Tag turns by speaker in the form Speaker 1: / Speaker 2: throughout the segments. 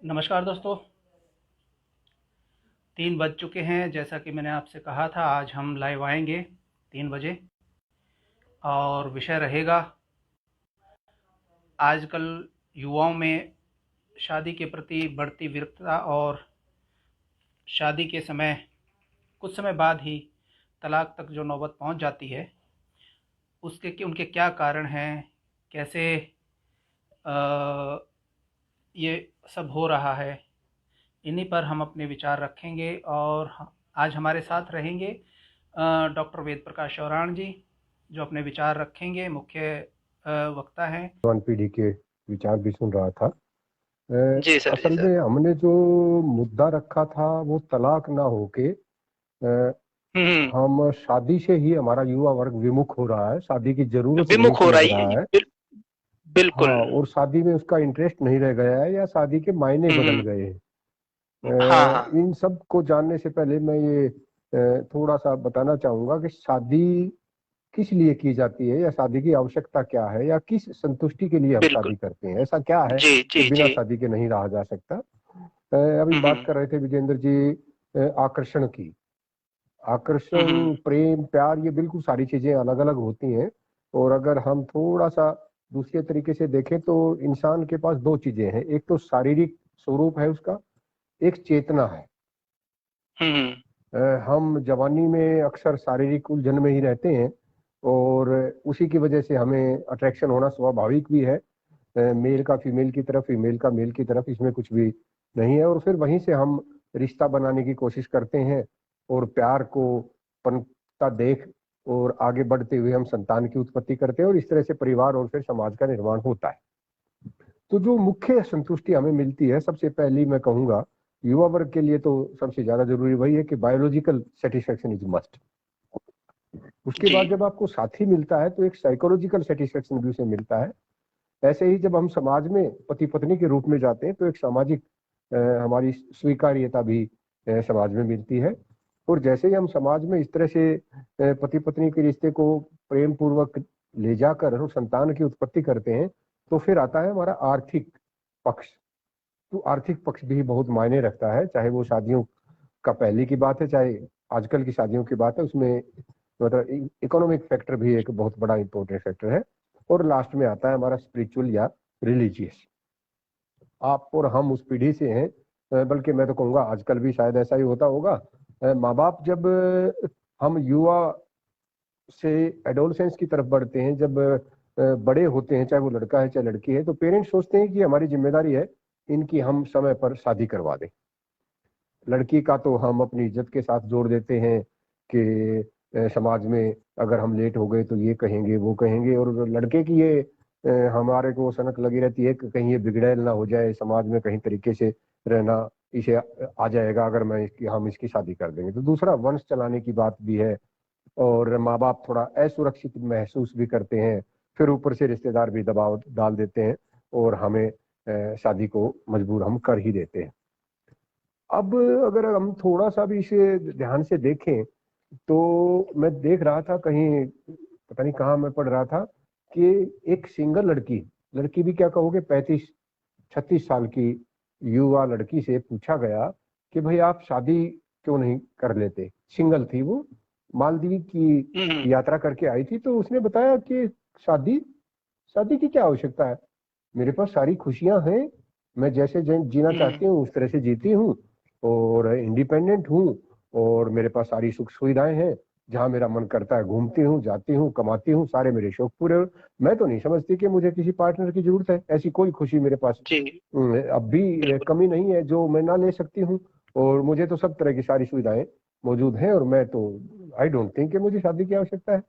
Speaker 1: नमस्कार दोस्तों। 3 बज चुके हैं। जैसा कि मैंने आपसे कहा था, आज हम लाइव आएंगे 3 बजे और विषय रहेगा आजकल युवाओं में शादी के प्रति बढ़ती विरक्तता और शादी के समय कुछ समय बाद ही तलाक तक जो नौबत पहुंच जाती है, उसके उनके क्या कारण हैं, कैसे ये सब हो रहा है। इन्हीं पर हम अपने विचार रखेंगे और आज हमारे साथ रहेंगे डॉक्टर वेद प्रकाश चौरान जी, जो अपने विचार रखेंगे। मुख्य वक्ता हैं।
Speaker 2: जवान पीढ़ी के विचार भी सुन रहा था।
Speaker 1: जी सर, जी
Speaker 2: असल
Speaker 1: सर।
Speaker 2: में हमने जो मुद्दा रखा था वो तलाक ना होके हम शादी से ही हमारा युवा वर्ग विमुख हो रहा है, शादी की जरूरत नहीं
Speaker 1: विमुख हो
Speaker 2: समझ
Speaker 1: रही
Speaker 2: रहा
Speaker 1: है।
Speaker 2: है। हाँ,
Speaker 1: बिल्कुल।
Speaker 2: और शादी में उसका इंटरेस्ट नहीं रह गया है या शादी के मायने बदल
Speaker 1: हम्म।
Speaker 2: गए हैं।
Speaker 1: हाँ हाँ।
Speaker 2: इन सब को जानने से पहले मैं ये थोड़ा सा बताना चाहूंगा कि शादी किस लिए की जाती है या शादी की आवश्यकता क्या है या किस संतुष्टि के लिए हम
Speaker 1: बिल्कुल।
Speaker 2: शादी करते हैं। ऐसा क्या है
Speaker 1: जी
Speaker 2: कि
Speaker 1: जी
Speaker 2: बिना
Speaker 1: जी।
Speaker 2: शादी के नहीं रहा जा सकता। अभी बात
Speaker 1: हम्म
Speaker 2: कर रहे थे विजेंद्र जी आकर्षण की। आकर्षण,
Speaker 1: हम्म।
Speaker 2: प्रेम, प्यार, ये बिल्कुल सारी चीजें अलग अलग होती हैं। और अगर हम थोड़ा सा दूसरे तरीके से देखें तो इंसान के पास दो चीजें हैं, एक तो शारीरिक स्वरूप है उसका, एक चेतना है।
Speaker 1: हम्म।
Speaker 2: अ, हम जवानी में अक्सर शारीरिक उलझन में ही रहते हैं और उसी की वजह से हमें अट्रैक्शन होना स्वाभाविक भी है। मेल का फीमेल की तरफ, फीमेल का मेल की तरफ, इसमें कुछ भी नहीं है। और फिर वहीं से हम रिश्ता बनाने की कोशिश करते हैं और प्यार को पनपता देख और आगे बढ़ते हुए हम संतान की उत्पत्ति करते हैं और इस तरह से परिवार और फिर समाज का निर्माण होता है। तो जो मुख्य संतुष्टि हमें मिलती है, सबसे पहली मैं कहूंगा युवा वर्ग के लिए तो सबसे ज्यादा जरूरी वही है कि बायोलॉजिकल सेटिस्फेक्शन इज मस्ट। उसके
Speaker 1: जी।
Speaker 2: बाद जब आपको साथी मिलता है तो एक साइकोलॉजिकल सेटिस्फेक्शन भी उसे मिलता है। ऐसे ही जब हम समाज में पति पत्नी के रूप में जाते हैं तो एक सामाजिक हमारी स्वीकार्यता भी समाज में मिलती है। और जैसे ही हम समाज में इस तरह से पति पत्नी के रिश्ते को प्रेम पूर्वक ले जाकर और संतान की उत्पत्ति करते हैं तो फिर आता है हमारा आर्थिक पक्ष। तो आर्थिक पक्ष भी बहुत मायने रखता है, चाहे वो शादियों का पहले की बात है चाहे आजकल की शादियों की बात है, उसमें मतलब इकोनॉमिक फैक्टर भी एक बहुत बड़ा इंपॉर्टेंट फैक्टर है। और लास्ट में आता है हमारा स्पिरिचुअल या रिलीजियस। आप और हम उस पीढ़ी से हैं, बल्कि मैं तो कहूँगा आजकल भी शायद ऐसा ही होता होगा। माँ बाप जब हम युवा से एडोलसेंस की तरफ बढ़ते हैं, जब बड़े होते हैं, चाहे वो लड़का है चाहे लड़की है, तो पेरेंट्स सोचते हैं कि हमारी जिम्मेदारी है इनकी हम समय पर शादी करवा दें। लड़की का तो हम अपनी इज्जत के साथ जोड़ देते हैं कि समाज में अगर हम लेट हो गए तो ये कहेंगे वो कहेंगे। और लड़के की ये हमारे को सनक लगी रहती है कि कहीं ये बिगड़ैल ना हो जाए, समाज में कहीं तरीके से रहना इसे आ जाएगा अगर मैं इसकी हम इसकी शादी कर देंगे। तो दूसरा वंश चलाने की बात भी है और माँ बाप थोड़ा असुरक्षित महसूस भी करते हैं। फिर ऊपर से रिश्तेदार भी दबाव डाल देते हैं और हमें शादी को मजबूर हम कर ही देते हैं। अब अगर हम थोड़ा सा भी इसे ध्यान से देखें तो मैं देख रहा था कहीं, पता नहीं कहाँ मैं पढ़ रहा था कि एक सिंगल लड़की, लड़की भी क्या कहोगे, 35-36 साल की युवा लड़की से पूछा गया कि भाई आप शादी क्यों नहीं कर लेते। सिंगल थी वो, मालदीव
Speaker 1: हम्म
Speaker 2: की यात्रा करके आई थी। तो उसने बताया कि शादी शादी की क्या आवश्यकता है, मेरे पास सारी खुशियां हैं, मैं जैसे जीना
Speaker 1: हम्म।
Speaker 2: चाहती हूँ उस तरह से जीती हूँ और इंडिपेंडेंट हूँ और मेरे पास सारी सुख सुविधाएं हैं, जहां मेरा मन करता है घूमती हूँ, जाती हूँ, कमाती हूँ, सारे मेरे शौक पूरे मैं तो नहीं समझती कि मुझे किसी पार्टनर की जरूरत है। ऐसी कोई खुशी मेरे पास
Speaker 1: जी।
Speaker 2: अब भी
Speaker 1: बिल्कुल।
Speaker 2: कमी नहीं है जो मैं ना ले सकती हूँ। और मुझे तो सब तरह की सारी सुविधाएं मौजूद हैं और मैं तो आई डोंट थिंक कि मुझे शादी की आवश्यकता है।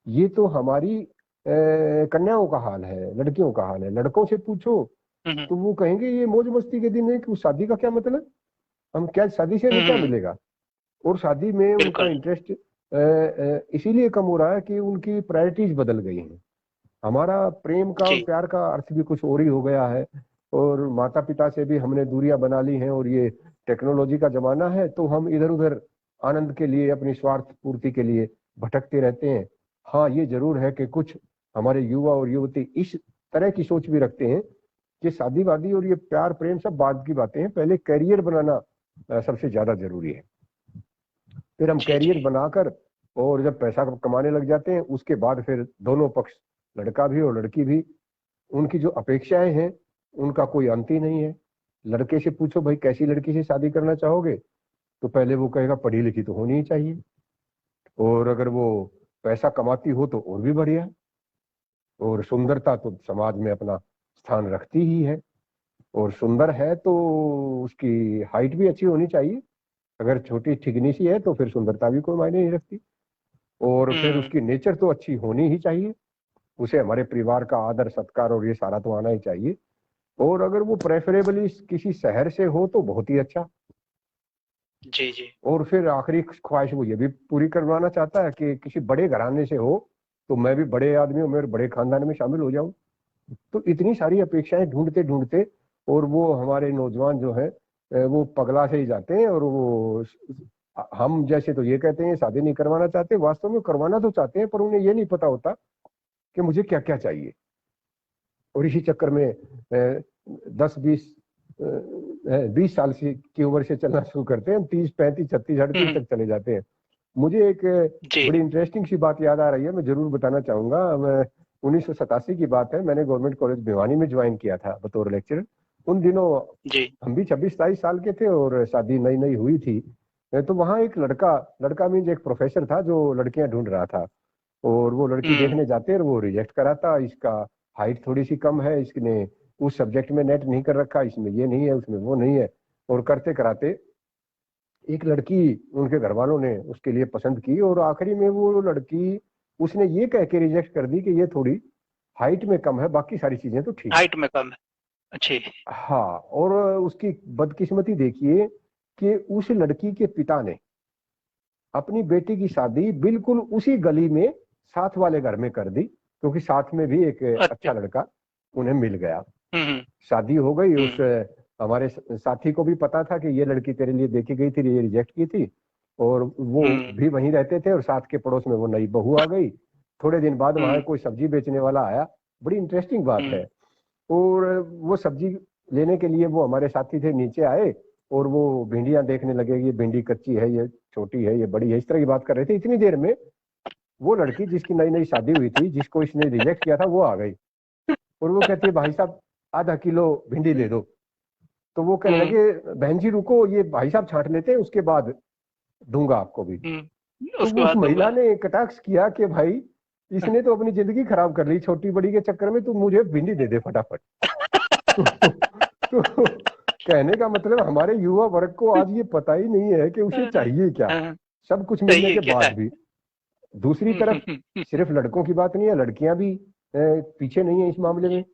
Speaker 2: ये तो हमारी कन्याओं का हाल है, लड़कियों का हाल है। लड़कों से पूछो
Speaker 1: हम्म।
Speaker 2: तो वो कहेंगे ये मौज मस्ती के दिन है कि उस शादी का क्या मतलब, हम क्या शादी से हमें क्या
Speaker 1: हम्म।
Speaker 2: मिलेगा। और शादी में उनका
Speaker 1: बिल्कुल।
Speaker 2: इंटरेस्ट इसीलिए कम हो रहा है कि उनकी प्रायोरिटीज बदल गई हैं। हमारा प्रेम का और
Speaker 1: जी।
Speaker 2: प्यार का अर्थ भी कुछ और ही हो गया है और माता पिता से भी हमने दूरियां बना ली हैं और ये टेक्नोलॉजी का जमाना है तो हम इधर उधर आनंद के लिए, अपनी स्वार्थ पूर्ति के लिए भटकते रहते हैं। हाँ, ये जरूर है कि कुछ हमारे युवा और युवती इस तरह की सोच भी रखते हैं कि शादी वादी और ये प्यार प्रेम सब बाद की बातें हैं, पहले कैरियर बनाना सबसे ज्यादा जरूरी है। फिर हम
Speaker 1: जी
Speaker 2: कैरियर
Speaker 1: जी।
Speaker 2: बनाकर और जब पैसा कमाने लग जाते हैं, उसके बाद फिर दोनों पक्ष, लड़का भी और लड़की भी, उनकी जो अपेक्षाएं हैं उनका कोई अंत ही नहीं है। लड़के से पूछो भाई कैसी लड़की से शादी करना चाहोगे, तो पहले वो कहेगा पढ़ी लिखी तो होनी ही चाहिए, और अगर वो पैसा कमाती हो तो और भी बढ़िया, और सुंदरता तो समाज में अपना स्थान रखती ही है, और सुंदर है तो उसकी हाइट भी अच्छी होनी चाहिए। अगर छोटी ठिगनी सी है तो फिर सुंदरता भी कोई मायने नहीं रखती, और फिर
Speaker 1: हम्म।
Speaker 2: उसकी नेचर तो अच्छी होनी ही चाहिए, उसे हमारे परिवार का आदर सत्कार और ये सारा तो आना ही चाहिए। और अगर वो प्रेफरेबली किसी शहर से हो तो बहुत ही अच्छा।
Speaker 1: जी जी।
Speaker 2: और फिर आखिरी ख्वाहिश वो ये भी पूरी करवाना चाहता है कि किसी बड़े घराने से हो, तो मैं भी बड़े आदमी हूँ, मेरे बड़े खानदान में शामिल हो जाऊं। तो इतनी सारी अपेक्षाएं ढूंढते ढूंढते और वो हमारे नौजवान जो है वो पगला से ही जाते हैं, और वो हम जैसे तो ये कहते हैं शादी नहीं करवाना चाहते, वास्तव में करवाना तो चाहते हैं, पर उन्हें ये नहीं पता होता कि मुझे क्या क्या चाहिए। और इसी चक्कर में 10 20 20 साल से की उम्र से चलना शुरू करते हैं, हम 30 35 36 38
Speaker 1: हम्म।
Speaker 2: तक चले जाते हैं। मुझे एक
Speaker 1: जी।
Speaker 2: बड़ी इंटरेस्टिंग सी बात याद आ रही है, मैं जरूर बताना चाहूंगा। मैं 1987 की बात है, मैंने गवर्नमेंट कॉलेज भिवानी में ज्वाइन किया था बतौर लेक्चरर। उन दिनों
Speaker 1: जी।
Speaker 2: हम भी 26 27 साल के थे और शादी नई नई हुई थी। तो वहाँ एक लड़का, लड़का मीन्स एक प्रोफेसर था जो लड़कियां ढूंढ रहा था, और वो लड़की
Speaker 1: हम्म।
Speaker 2: देखने जाते और वो रिजेक्ट कराता, इसका हाइट थोड़ी सी कम है, इसने उस सब्जेक्ट में नेट नहीं कर रखा, इसमें ये नहीं है, उसमें वो नहीं है। और करते कराते एक लड़की उनके घर वालों ने उसके लिए पसंद की, और आखिरी में वो लड़की उसने ये कह के रिजेक्ट कर दी कि ये थोड़ी हाइट में कम है, बाकी सारी चीजें तो ठीक है।
Speaker 1: हाइट में कम है। अच्छी।
Speaker 2: हाँ, और उसकी बदकिस्मती देखिए कि उस लड़की के पिता ने अपनी बेटी की शादी बिल्कुल उसी गली में साथ वाले घर में कर दी, क्योंकि साथ में भी एक
Speaker 1: अच्छा।
Speaker 2: अच्छा लड़का उन्हें मिल गया।
Speaker 1: हम्म।
Speaker 2: शादी हो गई, उस
Speaker 1: हम्म।
Speaker 2: हमारे साथी को भी पता था कि ये लड़की तेरे लिए देखी गई थी, ये रिजेक्ट की थी, और वो
Speaker 1: हम्म।
Speaker 2: भी वहीं रहते थे, और साथ के पड़ोस में वो नई बहू आ गई। थोड़े दिन बाद वहां
Speaker 1: हम्म।
Speaker 2: कोई सब्जी बेचने वाला आया, बड़ी इंटरेस्टिंग बात
Speaker 1: हम्म।
Speaker 2: है। और वो सब्जी लेने के लिए वो हमारे साथी थे नीचे आए, और वो भिंडियां देखने लगे, ये भिंडी कच्ची है, ये छोटी है, ये बड़ी है, इस तरह की बात कर रहे थे। इतनी देर में वो लड़की जिसकी नई नई शादी हुई थी, जिसको इसने रिजेक्ट किया था, वो आ गई, और वो कहती है भाई साहब आधा किलो भिंडी दे दो। तो वो कहने
Speaker 1: हम्म।
Speaker 2: लगे बहन जी रुको, ये भाई साहब छांट लेते हैं, उसके बाद दूंगा आपको भी। तो
Speaker 1: उसके
Speaker 2: वो उस
Speaker 1: बाद
Speaker 2: महिला
Speaker 1: दूंगा।
Speaker 2: ने कटाक्ष किया कि भाई इसने तो अपनी जिंदगी खराब कर ली छोटी बड़ी के चक्कर में, तू मुझे भिंडी दे दे फटाफट। तो कहने का मतलब हमारे युवा वर्ग को आज ये पता ही नहीं है कि उसे चाहिए क्या,
Speaker 1: हाँ,
Speaker 2: सब कुछ मिलने
Speaker 1: चाहिए
Speaker 2: के
Speaker 1: क्या
Speaker 2: बाद
Speaker 1: है।
Speaker 2: भी। दूसरी तरफ सिर्फ लड़कों की बात नहीं है, लड़कियां भी पीछे नहीं है इस मामले
Speaker 1: जी।
Speaker 2: में।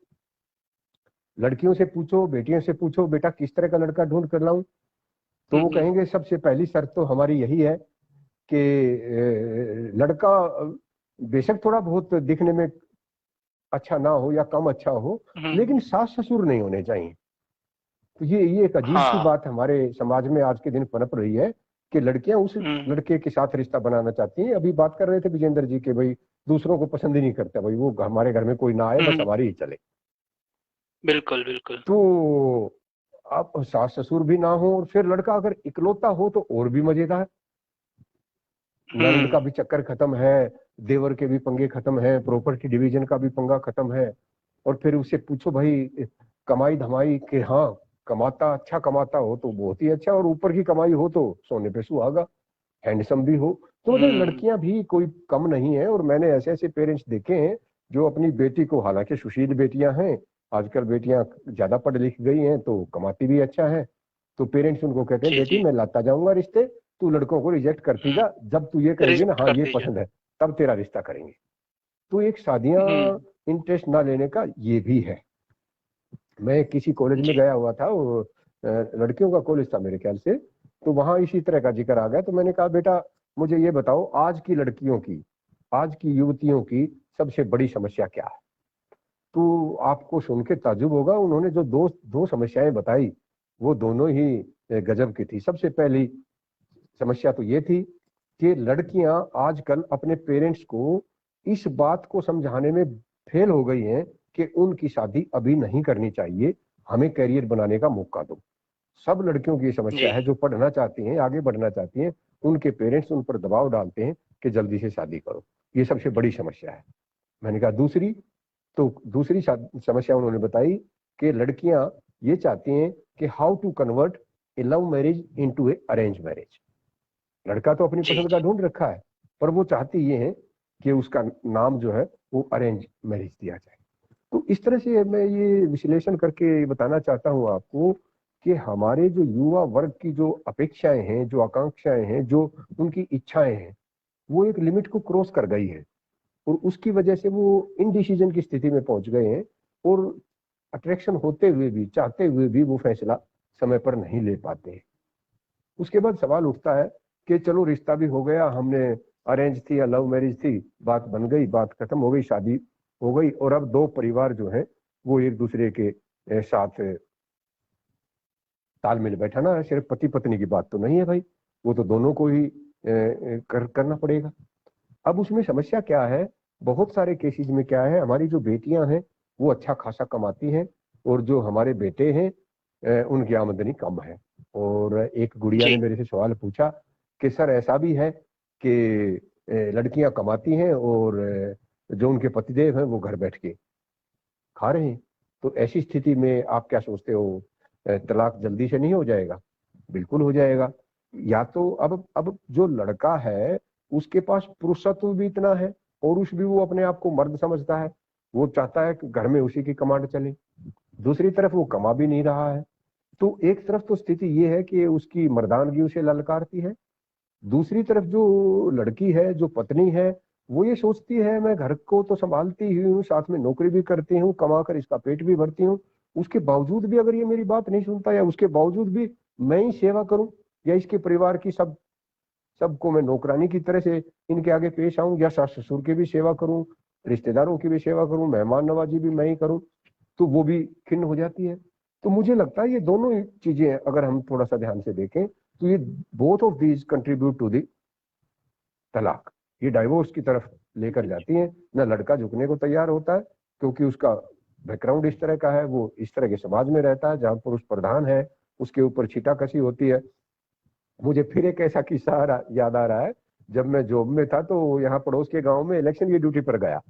Speaker 2: लड़कियों से पूछो, बेटियों से पूछो, बेटा किस तरह का लड़का ढूंढ कर लाऊं, तो वो
Speaker 1: हम्म।
Speaker 2: कहेंगे सबसे पहली शर्त तो हमारी यही है कि लड़का बेशक थोड़ा बहुत दिखने में अच्छा ना हो या कम अच्छा हो,
Speaker 1: हम्म।
Speaker 2: लेकिन सास ससुर नहीं होने चाहिए। तो ये एक अजीब सी
Speaker 1: हाँ।
Speaker 2: बात हमारे समाज में आज के दिन पनप रही है कि लड़कियां उस
Speaker 1: हम्म।
Speaker 2: लड़के के साथ रिश्ता बनाना चाहती हैं। अभी बात कर रहे थे विजेंद्र जी के, भाई दूसरों को पसंद ही नहीं करता, भाई वो हमारे घर में कोई ना आए, बस
Speaker 1: हम्म।
Speaker 2: हमारी ही चले।
Speaker 1: बिल्कुल बिल्कुल।
Speaker 2: तो अब सास ससुर भी ना हो, और फिर लड़का अगर इकलौता हो तो और भी मजेदार। नंद
Speaker 1: हम्म।
Speaker 2: का भी चक्कर खत्म है, देवर के भी पंगे खत्म है, प्रॉपर्टी डिवीजन का भी पंगा खत्म है। और फिर उससे पूछो भाई कमाई धमाई के, हाँ कमाता, अच्छा कमाता हो तो बहुत ही अच्छा, और ऊपर की कमाई हो तो सोने पे सुहागा, हैंडसम भी हो। तो मतलब
Speaker 1: हम्म।
Speaker 2: लड़कियां भी कोई कम नहीं है, और मैंने ऐसे ऐसे पेरेंट्स देखे हैं जो अपनी बेटी को, हालांकि सुशील बेटियां हैं, आजकल बेटियां ज्यादा पढ़ लिख गई हैं तो कमाती भी अच्छा है, तो पेरेंट्स उनको कहते हैं
Speaker 1: जी
Speaker 2: बेटी
Speaker 1: जी।
Speaker 2: मैं लाता जाऊंगा रिश्ते, तू लड़कों को रिजेक्ट करती
Speaker 1: हम्म।
Speaker 2: जा, जब तू ये कहेगी ना
Speaker 1: रिजेक्ट
Speaker 2: हाँ
Speaker 1: कर
Speaker 2: ये
Speaker 1: दीजिए।
Speaker 2: पसंद है, तब तेरा रिश्ता करेंगे। तो एक शादियां
Speaker 1: हम्म।
Speaker 2: इंटरेस्ट ना लेने का ये भी है। मैं किसी कॉलेज में
Speaker 1: जी।
Speaker 2: गया हुआ था, वो लड़कियों का कॉलेज था मेरे ख्याल से, तो वहां इसी तरह का जिक्र आ गया। तो मैंने कहा बेटा मुझे ये बताओ, आज की लड़कियों की, आज की युवतियों की सबसे बड़ी समस्या क्या है। तो आपको सुन के ताज्जुब होगा, उन्होंने जो दो दो समस्याएं बताई वो दोनों ही गजब की थी। सबसे पहली समस्या तो ये थी कि लड़कियां आजकल अपने पेरेंट्स को इस बात को समझाने में फेल हो गई हैं कि उनकी शादी अभी नहीं करनी चाहिए, हमें करियर बनाने का मौका दो। सब लड़कियों की समस्या है जो पढ़ना चाहती हैं, आगे बढ़ना चाहती हैं, उनके पेरेंट्स उन पर दबाव डालते हैं कि जल्दी से शादी करो। ये सबसे बड़ी समस्या है। मैंने कहा दूसरी समस्या उन्होंने बताई कि लड़कियां ये चाहती हैं कि how to convert a love marriage into a arrange marriage. लड़का तो अपनी पसंद का ढूंढ रखा है, पर वो चाहती ये है कि उसका नाम जो है वो अरेंज मैरिज दिया जाए। तो इस तरह से मैं ये विश्लेषण करके बताना चाहता हूं आपको कि हमारे जो युवा वर्ग की जो अपेक्षाएं हैं, जो आकांक्षाएं हैं, जो उनकी इच्छाएं हैं, वो एक लिमिट को क्रॉस कर गई है और उसकी वजह से वो इनडिसीजन की स्थिति में पहुंच गए हैं और अट्रैक्शन होते हुए भी, चाहते हुए भी वो फैसला समय पर नहीं ले पाते हैं। उसके बाद सवाल उठता है कि चलो रिश्ता भी हो गया, हमने अरेंज थी या लव मैरिज थी, बात बन गई, बात खत्म हो गई, शादी हो गई और अब दो परिवार जो है वो एक दूसरे के साथ तालमेल बैठाना है। सिर्फ पति पत्नी की बात तो नहीं है भाई, वो तो दोनों को ही करना पड़ेगा। अब उसमें समस्या क्या है, बहुत सारे केसेस में क्या है, हमारी जो बेटियां हैं वो अच्छा खासा कमाती हैं और जो हमारे बेटे हैं उनकी आमदनी कम है। और एक गुड़िया ने मेरे से सवाल पूछा कि सर ऐसा भी है कि लड़कियां कमाती हैं और जो उनके पतिदेव हैं वो घर बैठ के खा रहे हैं, तो ऐसी स्थिति में आप क्या सोचते हो, तलाक जल्दी से नहीं हो जाएगा? बिल्कुल हो जाएगा। या तो अब जो लड़का है उसके पास पुरुषत्व भी इतना है, पुरुष भी वो अपने आप को मर्द समझता है, वो चाहता है कि घर में उसी की कमांड चले, दूसरी तरफ वो कमा भी नहीं रहा है। तो एक तरफ तो स्थिति ये है कि उसकी मर्दानगी उसे ललकारती है, दूसरी तरफ जो लड़की है, जो पत्नी है, वो ये सोचती है मैं घर को तो संभालती ही हूँ, साथ में नौकरी भी करती हूँ, कमा कर इसका पेट भी भरती हूँ, उसके बावजूद भी अगर ये मेरी बात नहीं सुनता या उसके बावजूद भी मैं ही सेवा करूं या इसके परिवार की सबको मैं नौकरानी की तरह से इनके आगे पेश आऊं या सास ससुर की भी सेवा करूं, रिश्तेदारों की भी सेवा करूं, मेहमान नवाजी भी मैं ही करूं, तो वो भी खिन्न हो जाती है। तो मुझे लगता है ये दोनों चीजें अगर हम थोड़ा सा ध्यान से देखें तो ये both of these contribute to the तलाक, ये डाइवोर्स की तरफ लेकर जाती हैं। ना लड़का झुकने को तैयार होता है क्योंकि उसका बैकग्राउंड इस तरह का है, वो इस तरह के समाज में रहता है जहां पुरुष प्रधान है, उसके ऊपर छीटाकशी होती है। मुझे फिर एक ऐसा किस्सा याद आ रहा है, जब मैं जॉब में था तो यहाँ पड़ोस के गांव में इलेक्शन की ड्यूटी पर गया,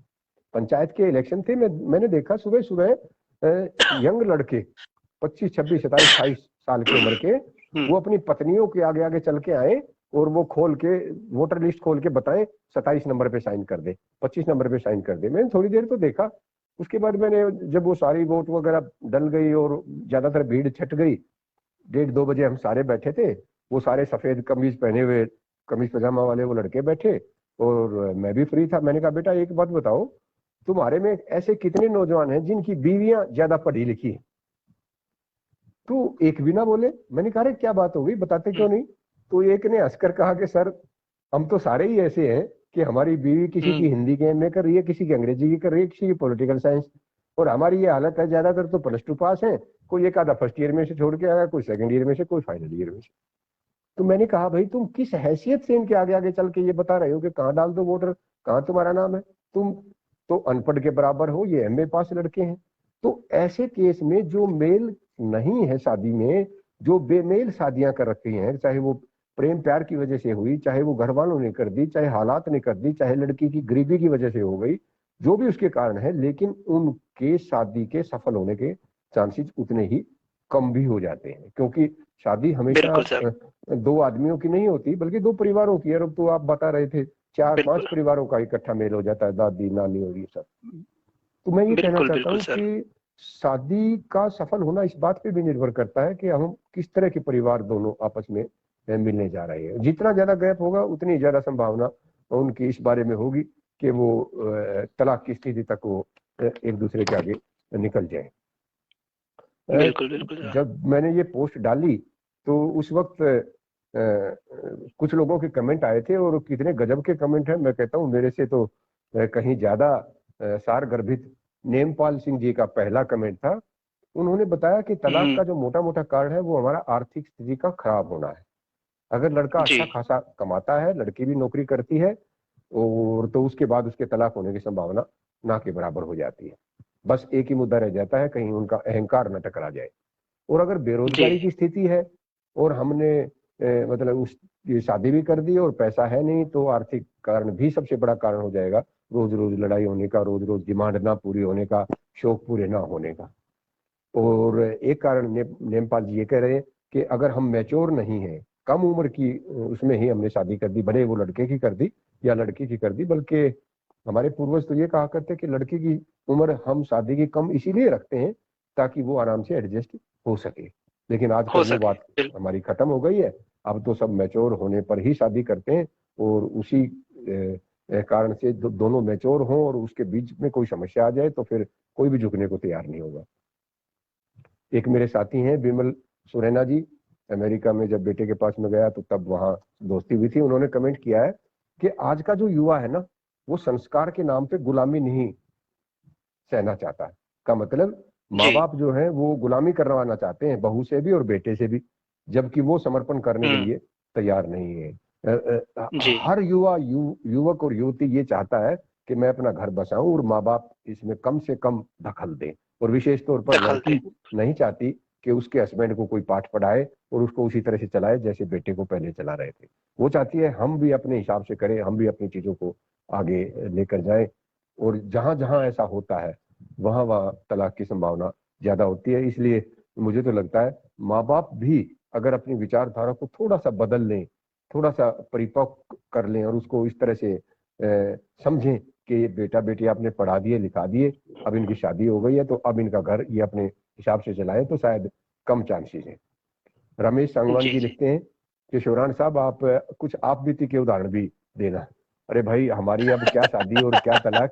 Speaker 2: पंचायत के इलेक्शन थे। मैंने देखा सुबह सुबह यंग लड़के 25, 26, 27, 28 साल की उम्र के, वो अपनी पत्नियों के आगे आगे चल के आए और वो खोल के वोटर लिस्ट खोल के बताएं 27 नंबर पे साइन कर दे, 25 नंबर पे साइन कर दे। मैंने थोड़ी देर तो देखा, उसके बाद मैंने जब वो सारी वोट वगैरह डल गई और ज्यादातर भीड़ छट गई, 1:30-2 बजे हम सारे बैठे थे, वो सारे सफेद कमीज पहने हुए, कमीज पजामा वाले वो लड़के बैठे और मैं भी फ्री था। मैंने कहा बेटा एक बात बताओ, तुम्हारे में ऐसे कितने नौजवान हैं जिनकी बीवियां ज्यादा पढ़ी लिखी हैं? तो एक भी ना बोले। मैंने कहा क्या बात हो गई, बताते क्यों नहीं? तो एक ने हंसकर कहा कि सर हम तो सारे ही ऐसे हैं कि हमारी बीवी किसी की हिंदी के एमए कर रही है, किसी की अंग्रेजी की कर रही है, किसी की पॉलिटिकल साइंस, और हमारी ये हालत है ज्यादातर तो +2 पास है, कोई एक आधा फर्स्ट ईयर में से छोड़ के आया, कोई सेकंड ईयर में से, कोई फाइनल ईयर में से। तो मैंने कहा भाई तुम किस हैसियत से इनके आगे आगे चल के ये बता रहे हो कि कहाँ डाल दो वोटर, कहाँ तुम्हारा नाम है? तुम तो अनपढ़ के बराबर हो, ये एमए पास लड़के हैं। तो ऐसे केस में जो मेल नहीं है शादी में, जो बेमेल शादियां कर रखी हैं, चाहे वो प्रेम प्यार की वजह से हुई, चाहे वो घर वालों ने कर दी, चाहे हालात ने कर दी, चाहे लड़की की गरीबी की वजह से हो गई, जो भी उसके कारण है, लेकिन उनके शादी के सफल होने के चांसेस उतने ही कम भी हो जाते हैं, क्योंकि शादी हमेशा 2 आदमियों की नहीं होती बल्कि 2 परिवारों की है। अब तो आप बता रहे थे 4-5 परिवारों का इकट्ठा मेल हो जाता है, दादी नानी और ये सब। तो मैं ये कहना चाहता हूँ कि शादी का सफल होना इस बात पे भी निर्भर करता है कि हम किस तरह के परिवार दोनों आपस में मिलने जा रहे हैं। जितना ज्यादा गैप होगा उतनी ज्यादा संभावना उनकी इस बारे में होगी कि वो तलाक की स्थिति तक वो एक दूसरे के आगे निकल जाए।
Speaker 3: बिल्कुल।
Speaker 2: जब मैंने ये पोस्ट डाली तो उस वक्त कुछ लोगों के कमेंट आए थे और कितने गजब के कमेंट हैं, मैं कहता हूँ मेरे से तो कहीं ज्यादा सार गर्भित नेमपाल सिंह जी का पहला कमेंट था। उन्होंने बताया कि तलाक का जो मोटा मोटा कारण है वो हमारा आर्थिक स्थिति का खराब होना है। अगर लड़का अच्छा खासा कमाता है, लड़की भी नौकरी करती है, और तो उसके बाद उसके तलाक होने की संभावना ना के बराबर हो जाती है। बस एक ही मुद्दा रह जाता है, कहीं उनका अहंकार न टकरा जाए। और अगर
Speaker 1: जी
Speaker 2: बेरोजगारी की स्थिति है और हमने मतलब उस ये शादी भी कर दी और पैसा है नहीं, तो आर्थिक कारण भी सबसे बड़ा कारण हो जाएगा, रोज रोज लड़ाई होने का, रोज रोज डिमांड ना पूरी होने का, शौक पूरे ना होने का। और एक कारण नेमपाल जी ये कह रहे हैं कि अगर हम मैच्योर नहीं है, कम उम्र की उसमें ही हमने शादी कर दी, भले वो लड़के की कर दी या लड़की की कर दी, बल्कि हमारे पूर्वज तो ये कहा करते कि लड़की की उम्र हम शादी की कम इसीलिए रखते हैं ताकि वो आराम से एडजस्ट हो सके। लेकिन आजकल
Speaker 1: हो
Speaker 2: वो
Speaker 1: सके।
Speaker 2: बात हमारी खत्म हो गई है। अब तो सब मैच्योर होने पर ही शादी करते हैं, और उसी कारण से दोनों मैच्योर हों और उसके बीच में कोई समस्या आ जाए तो फिर कोई भी झुकने को तैयार नहीं होगा। एक मेरे साथी हैं विमल सुरैना जी, अमेरिका में जब बेटे के पास में गया तो तब वहां दोस्ती हुई थी, उन्होंने कमेंट किया है कि आज का जो युवा है ना, वो संस्कार के नाम पे गुलामी नहीं सहना चाहता है। का मतलब माँ
Speaker 1: जी।
Speaker 2: बाप जो है वो गुलामी करवाना चाहते हैं, बहू से भी और बेटे से भी, जबकि वो समर्पण करने के लिए तैयार नहीं है।
Speaker 1: जी।
Speaker 2: हर युवक और युवती ये चाहता है कि मैं अपना घर बसाऊं और माँ बाप इसमें कम से कम दखल दें। और विशेष तौर पर
Speaker 1: दखल दे।
Speaker 2: लड़की नहीं चाहती कि उसके हस्बैंड को कोई पाठ पढ़ाए और उसको उसी तरह से चलाए जैसे बेटे को पहले चला रहे थे। वो चाहती है हम भी अपने हिसाब से करें, हम भी अपनी चीजों को आगे लेकर जाएं। और जहां जहां ऐसा होता है वहां वहां तलाक की संभावना ज्यादा होती है। इसलिए मुझे तो लगता है माँ बाप भी अगर अपनी विचारधारा को थोड़ा सा बदल लें, थोड़ा सा परिपक्व कर लें और उसको इस तरह से समझें कि ये बेटा बेटी आपने पढ़ा दिए लिखा दिए, अब इनकी शादी हो गई है तो अब इनका घर ये अपने हिसाब से चलाएं, तो शायद कम चांसेस है। रमेश सांगवान
Speaker 1: जी।
Speaker 2: जी
Speaker 1: जी।
Speaker 2: लिखते हैं कि शिवरान साहब आप कुछ आप बीती के उदाहरण भी देना। अरे भाई हमारी अब क्या शादी और क्या तलाक,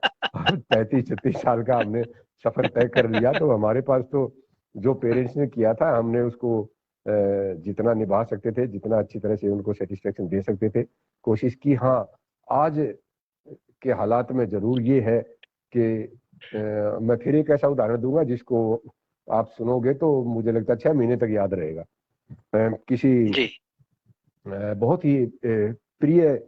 Speaker 2: 35-36 साल का हमने सफर तय कर लिया, तो हमारे पास तो जो पेरेंट्स ने किया था हमने उसको जितना निभा सकते थे, जितना अच्छी तरह से उनको सेटिस्फेक्शन दे सकते थे कोशिश की। हाँ, आज के हालात में जरूर ये है कि मैं फिर एक ऐसा उदाहरण दूंगा जिसको आप सुनोगे तो मुझे लगता है 6 महीने तक याद रहेगा। किसी
Speaker 1: जी।
Speaker 2: बहुत ही प्रिय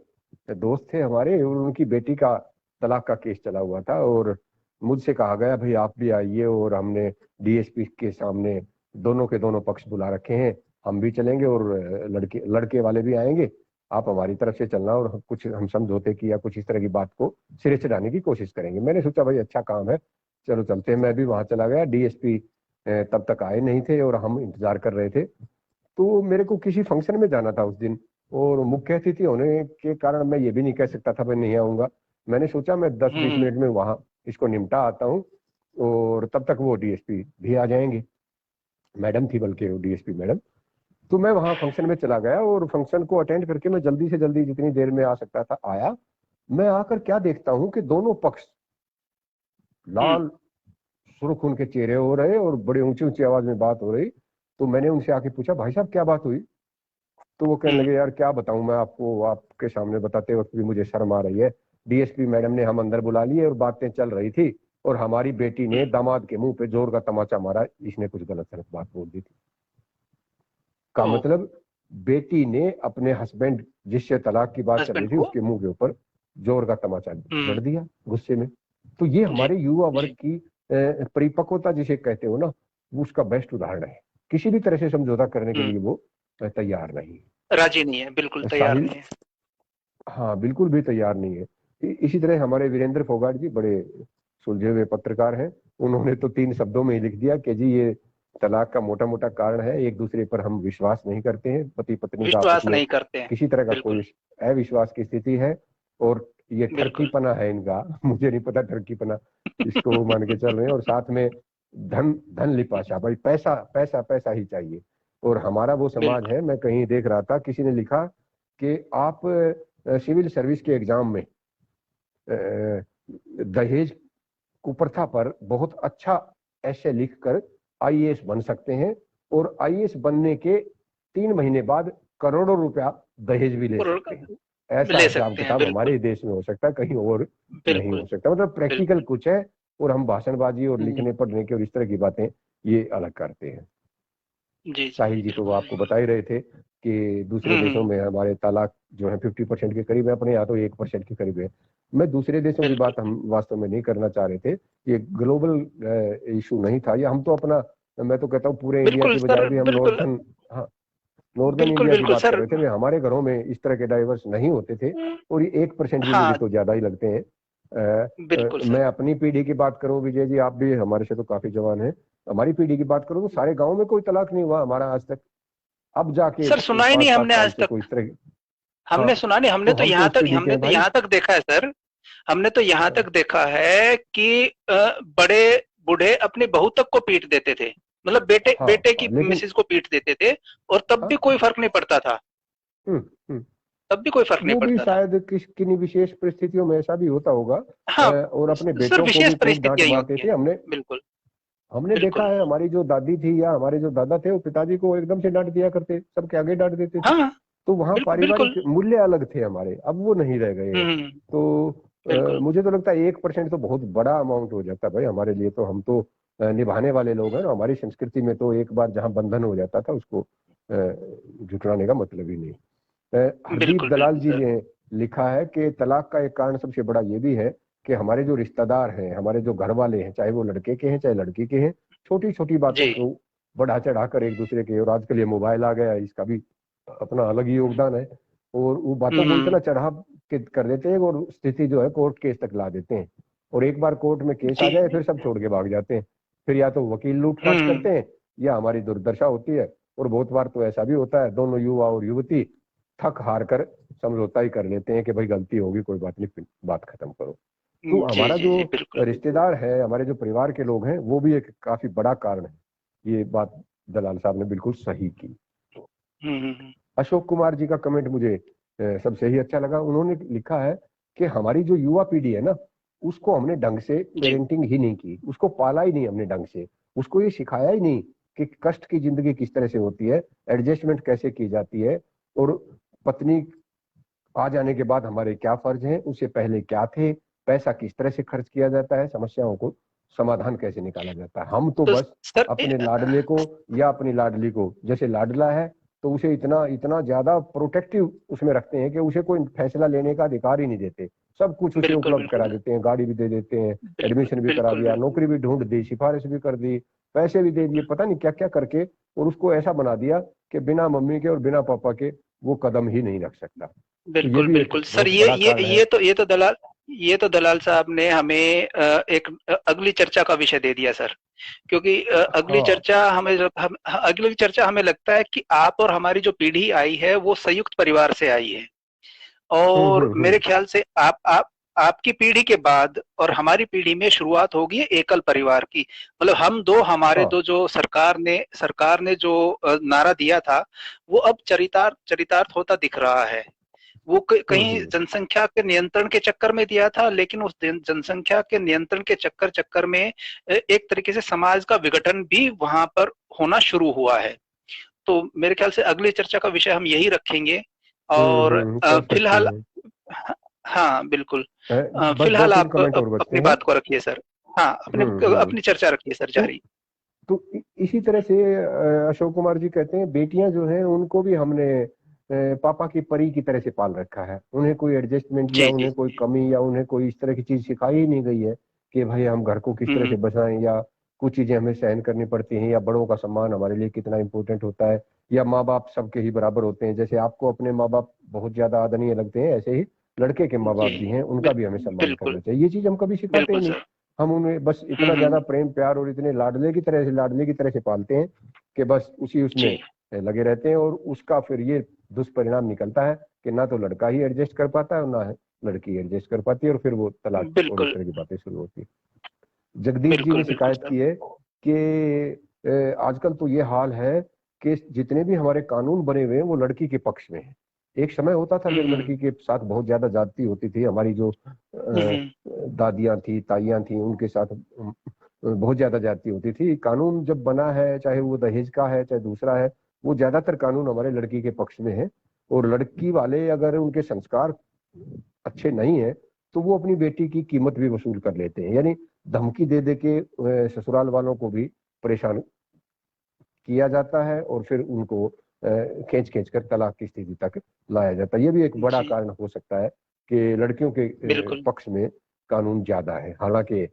Speaker 2: दोस्त थे हमारे और उनकी बेटी का तलाक का केस चला हुआ था, और मुझसे कहा गया भाई आप भी आइए, और हमने डीएसपी के सामने दोनों के दोनों पक्ष बुला रखे हैं, हम भी चलेंगे और लड़के लड़के वाले भी आएंगे, आप हमारी तरफ से चलना और कुछ हम समझौते की या कुछ इस तरह की बात को सिरे चढ़ाने की कोशिश करेंगे। मैंने सोचा भाई अच्छा काम है, चलो चलते हैं। मैं भी वहां चला गया। डीएसपी तब तक आए नहीं थे और हम इंतजार कर रहे थे। तो मेरे को किसी फंक्शन में जाना था उस दिन, और मुख्य अतिथि होने के कारण मैं ये भी नहीं कह सकता था मैं नहीं आऊंगा। मैंने सोचा मैं 10-20
Speaker 1: हम्म।
Speaker 2: मिनट में वहां इसको निपटा आता हूँ, और तब तक वो डीएसपी भी आ जाएंगे। मैडम थी बल्कि वो डीएसपी मैडम। तो मैं वहां फंक्शन में चला गया और फंक्शन को अटेंड करके मैं जल्दी से जल्दी जितनी देर में आ सकता था आया। मैं आकर क्या देखता हूँ कि दोनों पक्ष
Speaker 1: हम्म।
Speaker 2: लाल सुर्ख उनके चेहरे हो रहे और बड़े ऊंची ऊंची आवाज में बात हो रही। तो मैंने उनसे आके पूछा भाई साहब क्या बात हुई। तो वो कहने
Speaker 1: हम्म।
Speaker 2: लगे यार क्या बताऊं मैं आपको, आपके सामने बताते वक्त भी मुझे शर्म आ रही है। डीएसपी मैडम ने हम अंदर बुला लिए और बातें चल रही थी, और हमारी बेटी ने
Speaker 1: हम्म।
Speaker 2: दामाद के मुंह पे जोर का तमाचा मारा, इसने कुछ गलत सलत बात बोल दी थी। का
Speaker 1: ओ।
Speaker 2: मतलब बेटी ने अपने हस्बैंड जिससे तलाक की बात चल रही
Speaker 1: हस्बैंड
Speaker 2: थी
Speaker 1: को।
Speaker 2: उसके मुंह के ऊपर जोर का तमाचा
Speaker 1: हम्म।
Speaker 2: जड़ दिया गुस्से में। तो ये
Speaker 1: जी।
Speaker 2: हमारे युवा वर्ग
Speaker 1: जी।
Speaker 2: की परिपक्वता जिसे कहते हो ना, वो उसका बेस्ट उदाहरण है। किसी भी तरह से समझौता करने के
Speaker 1: हम्म।
Speaker 2: लिए वो तैयार नहीं
Speaker 1: राजी नहीं है, बिल्कुल
Speaker 2: है।
Speaker 1: तैयार
Speaker 2: साहिल,
Speaker 1: नहीं है।
Speaker 2: हाँ बिल्कुल भी तैयार नहीं है। इसी तरह हमारे वीरेंद्र फोगाट जी बड़े सुलझे हुए पत्रकार हैं। उन्होंने तो 3 शब्दों में ही लिख दिया कि जी ये तलाक का मोटा मोटा कारण है एक दूसरे पर हम विश्वास नहीं करते हैं, पति पत्नी का आपस
Speaker 1: विश्वास
Speaker 2: में
Speaker 1: नहीं करते हैं।
Speaker 2: किसी तरह का
Speaker 1: बिल्कुल।
Speaker 2: कोई अविश्वास की स्थिति है। और ये
Speaker 1: बिल्कुल।
Speaker 2: ठरकीपना है इनका, मुझे नहीं पता ठरकीपना, इसको वो मान के चल रहे हैं। और साथ में धन धन लिपाशा, भाई पैसा पैसा पैसा ही चाहिए। और हमारा वो समाज
Speaker 1: बिल्कुल।
Speaker 2: है, मैं कहीं देख रहा था किसी ने लिखा कि आप सिविल सर्विस के एग्जाम में दहेज कुप्रथा पर बहुत अच्छा ऐसे लिखकर आईएएस बन सकते हैं, और आईएएस बनने के 3 महीने बाद करोड़ों रुपया दहेज भी ले सकते हैं। ऐसा
Speaker 1: ले
Speaker 2: हिसाब
Speaker 1: सकते हैं।
Speaker 2: किताब हमारे
Speaker 1: बिल्कुल।
Speaker 2: ही देश में हो सकता है, कहीं और नहीं
Speaker 1: बिल्कुल।
Speaker 2: हो सकता। मतलब प्रैक्टिकल
Speaker 1: बिल्कुल।
Speaker 2: कुछ है, और हम भाषणबाजी और
Speaker 1: हम्म।
Speaker 2: लिखने पढ़ने की और इस तरह की बातें ये अलग करते हैं।
Speaker 1: जी। जी।
Speaker 2: साहिल जी तो वो
Speaker 1: बिल्कुल।
Speaker 2: आपको बता ही रहे थे कि दूसरे देशों
Speaker 1: हम्म।
Speaker 2: में हमारे तलाक जो है 50% के करीब है, अपने यहाँ तो 1% के करीब है। मैं दूसरे देशों की बात
Speaker 1: बिल्कुल
Speaker 2: हम वास्तव में नहीं करना चाह रहे थे, ये ग्लोबल इशू नहीं था, ये हम तो अपना, मैं तो कहता हूँ पूरे इंडिया
Speaker 1: बिल्कुल
Speaker 2: की बजाय
Speaker 1: सर,
Speaker 2: भी हम
Speaker 1: बिल्कुल
Speaker 2: नॉर्थन, हाँ, नॉर्दर्न
Speaker 1: बिल्कुल
Speaker 2: इंडिया की
Speaker 1: बिल्कुल
Speaker 2: बात कर
Speaker 1: सर।
Speaker 2: रहे थे। मैं हमारे घरों में इस तरह के डाइवर्स नहीं होते थे, और ये 1% भी मुझे
Speaker 1: हाँ
Speaker 2: तो ज्यादा ही लगते हैं।
Speaker 1: बिल्कुल
Speaker 2: मैं
Speaker 1: सर।
Speaker 2: अपनी पीढ़ी की बात करूं, विजय जी आप भी हमारे से तो काफी जवान हैं, हमारी पीढ़ी की बात करूं तो सारे गांव में कोई तलाक नहीं हुआ हमारा आज तक। अब जाके
Speaker 1: सर सुना ही नहीं
Speaker 2: 5-5
Speaker 1: हमने
Speaker 2: साल
Speaker 1: आज
Speaker 2: से
Speaker 1: तक,
Speaker 2: कोई इस तरह की, हाँ,
Speaker 1: हमने सुना नहीं।
Speaker 2: तो हम तो उस पीढ़ी के
Speaker 1: हमने
Speaker 2: हैं
Speaker 1: तो
Speaker 2: भाई।
Speaker 1: यहाँ तक देखा है सर, हमने तो यहाँ
Speaker 2: हाँ
Speaker 1: तक देखा है कि बड़े बूढ़े अपनी बहू तक को पीट देते थे, मतलब बेटे
Speaker 2: हाँ
Speaker 1: बेटे
Speaker 2: हाँ,
Speaker 1: की
Speaker 2: लेकिन
Speaker 1: मिसेज को पीट देते थे, और तब भी
Speaker 2: हाँ,
Speaker 1: कोई फर्क नहीं पड़ता था।
Speaker 2: हम्म हम्म,
Speaker 1: तब भी कोई फर्क नहीं
Speaker 2: वो भी
Speaker 1: पड़ता था।
Speaker 2: शायद किन्हीं विशेष परिस्थितियों में ऐसा भी होता होगा,
Speaker 1: हाँ
Speaker 2: और अपने
Speaker 1: सर,
Speaker 2: बेटों को
Speaker 1: विशेष
Speaker 2: भी खूब डांट
Speaker 1: परिस्थितियां ही
Speaker 2: मारते
Speaker 1: होती
Speaker 2: थे।
Speaker 1: हैं।
Speaker 2: हमने
Speaker 1: बिल्कुल
Speaker 2: हमने देखा
Speaker 1: बिल्कुल।
Speaker 2: है, हमारी जो दादी थी या हमारे जो दादा थे, वो पिताजी को एकदम से डांट दिया करते, सबके आगे डांट देते थे।
Speaker 1: हाँ
Speaker 2: तो वहाँ
Speaker 1: बिल्कुल बिल्कुल।
Speaker 2: पारिवारिक मूल्य अलग थे हमारे, अब वो नहीं रह गए हैं।
Speaker 1: हम्म।
Speaker 2: तो
Speaker 1: बिल्कुल
Speaker 2: मुझे तो लगता है 1% तो बहुत बड़ा अमाउंट हो जाता है भाई हमारे लिए, तो हम तो निभाने वाले लोग हैं ना। हमारी संस्कृति में तो एक बार जहाँ बंधन हो जाता था उसको जुटवाने का मतलब ही नहीं। हरदीप
Speaker 1: बिल्कुल
Speaker 2: दलाल
Speaker 1: बिल्कुल
Speaker 2: जी
Speaker 1: सर।
Speaker 2: ने लिखा है कि तलाक का एक कारण सबसे बड़ा ये भी है कि हमारे जो रिश्तेदार हैं, हमारे जो घर वाले हैं, चाहे वो लड़के के हैं चाहे लड़की के हैं, छोटी छोटी बातों
Speaker 1: जी।
Speaker 2: को बढ़ा चढ़ा कर एक दूसरे के, और आजकल ये मोबाइल आ गया है, इसका भी अपना अलग ही योगदान है, और वो बातों को
Speaker 1: हम्म।
Speaker 2: इतना चढ़ा के कर देते हैं, और स्थिति जो है कोर्ट केस तक ला देते हैं। और एक बार कोर्ट में केस आ
Speaker 1: जी।
Speaker 2: जाए फिर सब छोड़ के भाग जाते हैं। फिर या तो वकील लूटपाट
Speaker 1: हम्म।
Speaker 2: करते हैं, या हमारी दुर्दशा होती है। और बहुत बार तो ऐसा भी होता है, दोनों युवा और युवती थक हार कर समझौता ही कर लेते हैं कि भाई गलती होगी, कोई बात नहीं, बात खत्म करो। तो
Speaker 1: जी
Speaker 2: हमारा
Speaker 1: जी
Speaker 2: जो
Speaker 1: जी बिल्कुल।
Speaker 2: रिश्तेदार है, हमारे जो परिवार के लोग हैं, वो भी एक काफी बड़ा कारण है। ये बात दलाल साहब ने बिल्कुल सही की।
Speaker 1: हम्म।
Speaker 2: अशोक कुमार जी का कमेंट मुझे सबसे ही अच्छा लगा। उन्होंने लिखा है कि हमारी जो युवा पीढ़ी है ना, उसको हमने ढंग से
Speaker 1: जी।
Speaker 2: पेरेंटिंग ही नहीं की, उसको पाला ही नहीं हमने ढंग से, उसको ये सिखाया ही नहीं कि कष्ट की जिंदगी किस तरह से होती है, एडजस्टमेंट कैसे की जाती है, और पत्नी आ जाने के बाद हमारे क्या फर्ज हैं, उससे पहले क्या थे, पैसा किस तरह से खर्च किया जाता है, समस्याओं को समाधान कैसे निकाला जाता है। हम तो
Speaker 1: तो
Speaker 2: बस
Speaker 1: सर
Speaker 2: अपने लाडले को या अपनी लाडली को, जैसे लाडला है तो उसे इतना इतना ज्यादा प्रोटेक्टिव उसमें रखते हैं कि उसे कोई फैसला लेने का अधिकार ही नहीं देते। सब कुछ उसे
Speaker 1: बिल्कुल
Speaker 2: उपलब्ध
Speaker 1: बिल्कुल
Speaker 2: करा
Speaker 1: सर।
Speaker 2: देते हैं, गाड़ी भी दे देते हैं,
Speaker 1: बिल्कुल
Speaker 2: एडमिशन भी करा
Speaker 1: बिल्कुल
Speaker 2: दिया,
Speaker 1: बिल्कुल।
Speaker 2: नौकरी भी ढूंढ दी, सिफारिश भी कर दी, पैसे भी दे दिए, पता नहीं क्या क्या करके, और उसको ऐसा बना दिया कि बिना मम्मी के और बिना पापा के वो कदम ही नहीं रख सकता। तो ये
Speaker 1: बिल्कुल
Speaker 2: भी एक
Speaker 1: बिल्कुल सर।
Speaker 2: बहुत बड़ा कारण है।
Speaker 1: ये तो दलाल साहब ने हमें एक अगली चर्चा का विषय दे दिया सर। क्योंकि
Speaker 2: हाँ,
Speaker 1: अगली चर्चा हमें लगता है कि आप और हमारी जो पीढ़ी आई है वो संयुक्त परिवार से आई है। और मेरे
Speaker 2: हम्म।
Speaker 1: ख्याल से आप आपकी पीढ़ी के बाद और हमारी पीढ़ी में शुरुआत होगी एकल परिवार की। मतलब हम दो, हमारे
Speaker 2: हाँ,
Speaker 1: दो, जो सरकार ने जो नारा दिया था, वो अब चरितार्थ होता दिख रहा है। वो कहीं
Speaker 2: हम्म।
Speaker 1: जनसंख्या के नियंत्रण के चक्कर में दिया था, लेकिन उस जनसंख्या के नियंत्रण के चक्कर में एक तरीके से समाज का विघटन भी वहां पर होना शुरू हुआ है। तो मेरे ख्याल से अगली चर्चा का विषय हम यही रखेंगे। और
Speaker 2: कर सकते
Speaker 1: फिलहाल,
Speaker 2: हैं।
Speaker 1: हाँ बिल्कुल।
Speaker 2: बस दो
Speaker 1: फिलहाल
Speaker 2: तीन
Speaker 1: आप
Speaker 2: कमेंट और बचते
Speaker 1: अपनी
Speaker 2: हैं।
Speaker 1: बात को रखिए सर। हाँ,
Speaker 2: हम्म।
Speaker 1: अपनी चर्चा रखिए सर
Speaker 2: तो
Speaker 1: जारी।
Speaker 2: इसी तरह से अशोक कुमार जी कहते हैं, बेटियां जो हैं उनको भी हमने पापा की परी की तरह से पाल रखा है, उन्हें कोई एडजस्टमेंट या
Speaker 1: जी जी।
Speaker 2: उन्हें कोई कमी या उन्हें कोई इस तरह की चीज सिखाई ही नहीं गई है कि भाई हम घर को किस तरह
Speaker 1: हम्म।
Speaker 2: से बचाएं, या कुछ चीजें हमें सहन करनी पड़ती हैं, या बड़ों का सम्मान हमारे लिए कितना इंपॉर्टेंट होता है, या माँ बाप सबके ही बराबर होते हैं। जैसे आपको अपने माँ बाप बहुत ज्यादा आदरणीय लगते हैं, ऐसे ही लड़के के माँ
Speaker 1: जी।
Speaker 2: बाप भी हैं, उनका भी हमें सम्मान
Speaker 1: बिल्कुल
Speaker 2: करना चाहिए। ये चीज हम कभी सिखाते ही
Speaker 1: बिल्कुल
Speaker 2: नहीं।
Speaker 1: सर।
Speaker 2: हम उन्हें बस इतना ज्यादा
Speaker 1: हम्म।
Speaker 2: प्रेम प्यार और इतने लाडले की तरह से पालते हैं कि बस उसी उसमें
Speaker 1: जी।
Speaker 2: लगे रहते हैं, और उसका फिर ये दुष्परिणाम निकलता है कि ना तो लड़का ही एडजस्ट कर पाता है और ना है लड़की एडजस्ट कर पाती है, और फिर वो तलाक और इस
Speaker 1: बिल्कुल
Speaker 2: तरह की बातें शुरू होती है। जगदीश जी
Speaker 1: बिल्कुल
Speaker 2: ने
Speaker 1: बिल्कुल
Speaker 2: शिकायत
Speaker 1: सर।
Speaker 2: की है कि आजकल तो ये हाल है कि जितने भी हमारे कानून बने हुए हैं वो लड़की के पक्ष में है। एक समय होता था जब
Speaker 1: हम्म।
Speaker 2: लड़की के साथ बहुत ज्यादा ज्यादती होती थी, हमारी जो
Speaker 1: हम्म।
Speaker 2: दादियां थी, ताइयां थी, उनके साथ बहुत ज्यादा ज्यादती होती थी। कानून जब बना है, चाहे वो दहेज का है चाहे दूसरा है, वो ज्यादातर कानून हमारे लड़की के पक्ष में है। और लड़की वाले अगर उनके संस्कार अच्छे नहीं है तो वो अपनी बेटी की कीमत भी वसूल कर लेते हैं, यानी धमकी दे दे के ससुराल वालों को भी परेशान किया जाता है, और फिर उनको खींच खींच कर तलाक की स्थिति तक लाया जाता है। ये भी एक बड़ा
Speaker 1: जी।
Speaker 2: कारण हो सकता है कि लड़कियों के
Speaker 1: बिल्कुल।
Speaker 2: पक्ष में कानून ज्यादा है। हालांकि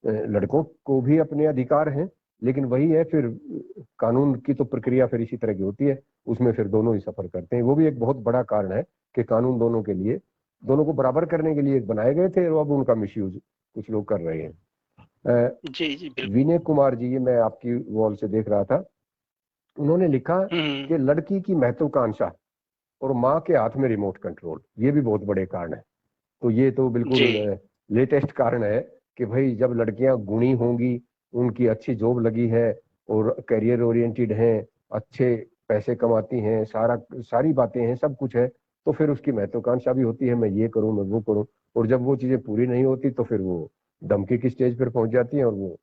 Speaker 2: लड़कों को भी अपने अधिकार हैं, लेकिन वही है फिर कानून की तो प्रक्रिया फिर इसी तरह की होती है, उसमें फिर दोनों ही सफर करते हैं। वो भी एक बहुत बड़ा कारण है कि कानून दोनों के लिए, दोनों को बराबर करने के लिए बनाए गए थे, और अब उनका मिसयूज कुछ लोग कर रहे हैं।
Speaker 1: जी जी बिल्कुल।
Speaker 2: विनय कुमार जी, ये मैं आपकी वॉल से देख रहा था, उन्होंने लिखा
Speaker 1: हम्म।
Speaker 2: कि लड़की की महत्वाकांक्षा और माँ के हाथ में रिमोट कंट्रोल, ये भी बहुत बड़े कारण है। तो ये तो
Speaker 1: जी।
Speaker 2: बिल्कुल लेटेस्ट कारण है कि भाई जब लड़कियां गुणी होंगी, उनकी अच्छी जॉब लगी है और करियर ओरिएंटेड हैं, अच्छे पैसे कमाती हैं, सारी बातें हैं, सब कुछ है, तो फिर उसकी महत्वाकांक्षा भी होती है, मैं ये करूं, मैं वो करूं। और जब वो चीजें पूरी नहीं होती तो फिर वो धमकी की स्टेज पर पहुंच जाती हैं और वो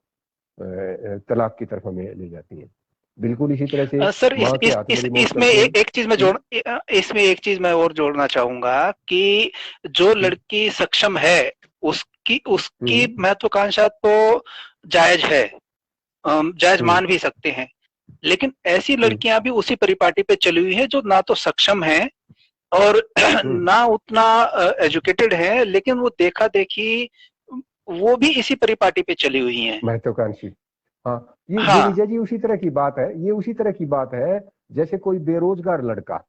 Speaker 2: तलाक की तरफ हमें ले जाती हैं। बिल्कुल इसी तरह से
Speaker 1: सर
Speaker 2: माँ के हाथ में रिमोट
Speaker 1: इसमें
Speaker 2: कंट्रोल।
Speaker 1: एक चीज मैं इसमें एक चीज मैं और जोड़ना चाहूंगा कि जो
Speaker 2: हम्म,
Speaker 1: लड़की सक्षम है उसकी उसकी
Speaker 2: हम्म,
Speaker 1: महत्वाकांक्षा तो जायज है, जायज
Speaker 2: हम्म,
Speaker 1: मान भी सकते हैं। लेकिन ऐसी
Speaker 2: हम्म,
Speaker 1: लड़कियां भी उसी परिपाटी पे चली हुई हैं जो ना तो सक्षम है और
Speaker 2: हम्म,
Speaker 1: ना उतना एजुकेटेड है, लेकिन वो देखा देखी वो भी इसी परिपाटी पे चली हुई हैं।
Speaker 2: महत्वाकांक्षी। हाँ, ये
Speaker 1: हाँ।
Speaker 2: विजय जी उसी तरह की बात है, ये उसी तरह की बात है जैसे कोई बेरोजगार लड़का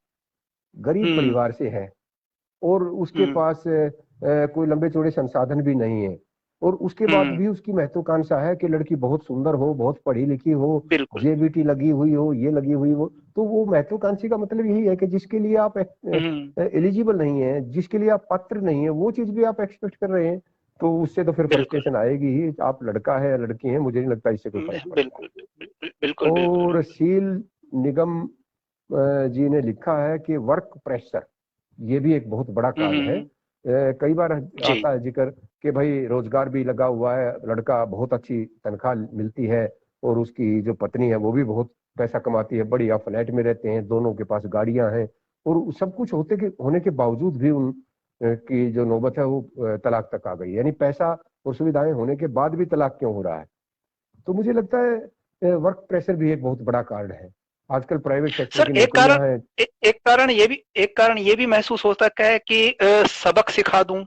Speaker 2: गरीब
Speaker 1: हम्म।
Speaker 2: परिवार से है और उसके
Speaker 1: हम्म।
Speaker 2: पास कोई लंबे चौड़े संसाधन भी नहीं है, और उसके बाद
Speaker 1: हम्म।
Speaker 2: भी उसकी महत्वाकांक्षा है कि लड़की बहुत सुंदर हो, बहुत पढ़ी लिखी हो,
Speaker 1: बिल्कुल।
Speaker 2: जेबीटी लगी हुई हो, ये लगी हुई हो। तो वो महत्वाकांक्षी का मतलब यही है कि जिसके लिए आप
Speaker 1: हम्म।
Speaker 2: एलिजिबल नहीं है, जिसके लिए आप पात्र नहीं है, वो चीज भी आप एक्सपेक्ट कर रहे हैं, तो उससे तो फिर
Speaker 1: बिल्कुल।
Speaker 2: फ्रस्ट्रेशन आएगी ही। आप लड़का है या लड़की है, मुझे नहीं लगता इससे कोई फर्क पड़ता है।
Speaker 1: बिल्कुल बिल्कुल बिल्कुल
Speaker 2: और
Speaker 1: बिल्कुल।
Speaker 2: शील निगम जी ने लिखा है कि वर्क प्रेशर, ये भी एक बहुत बड़ा कारण है। कई बार
Speaker 1: जी।
Speaker 2: आता है जिक्र कि भाई रोजगार भी लगा हुआ है, लड़का बहुत अच्छी तनख्वाह मिलती है और उसकी जो पत्नी है वो भी बहुत पैसा कमाती है, बढ़िया फ्लैट में रहते हैं, दोनों के पास गाड़ियां हैं, और सब कुछ होने के बावजूद भी उन की जो नौबत है वो तलाक तक आ गई। यानी पैसा और सुविधाएं होने के बाद भी तलाक क्यों हो रहा है? तो मुझे लगता है वर्क प्रेशर भी एक बहुत बड़ा कारण है। आजकल प्राइवेट सेक्टर
Speaker 1: सर
Speaker 2: की
Speaker 1: एक कारण
Speaker 2: नौकरियां हैं।
Speaker 1: एक कारण ये भी महसूस होता है कि सबक सिखा दूं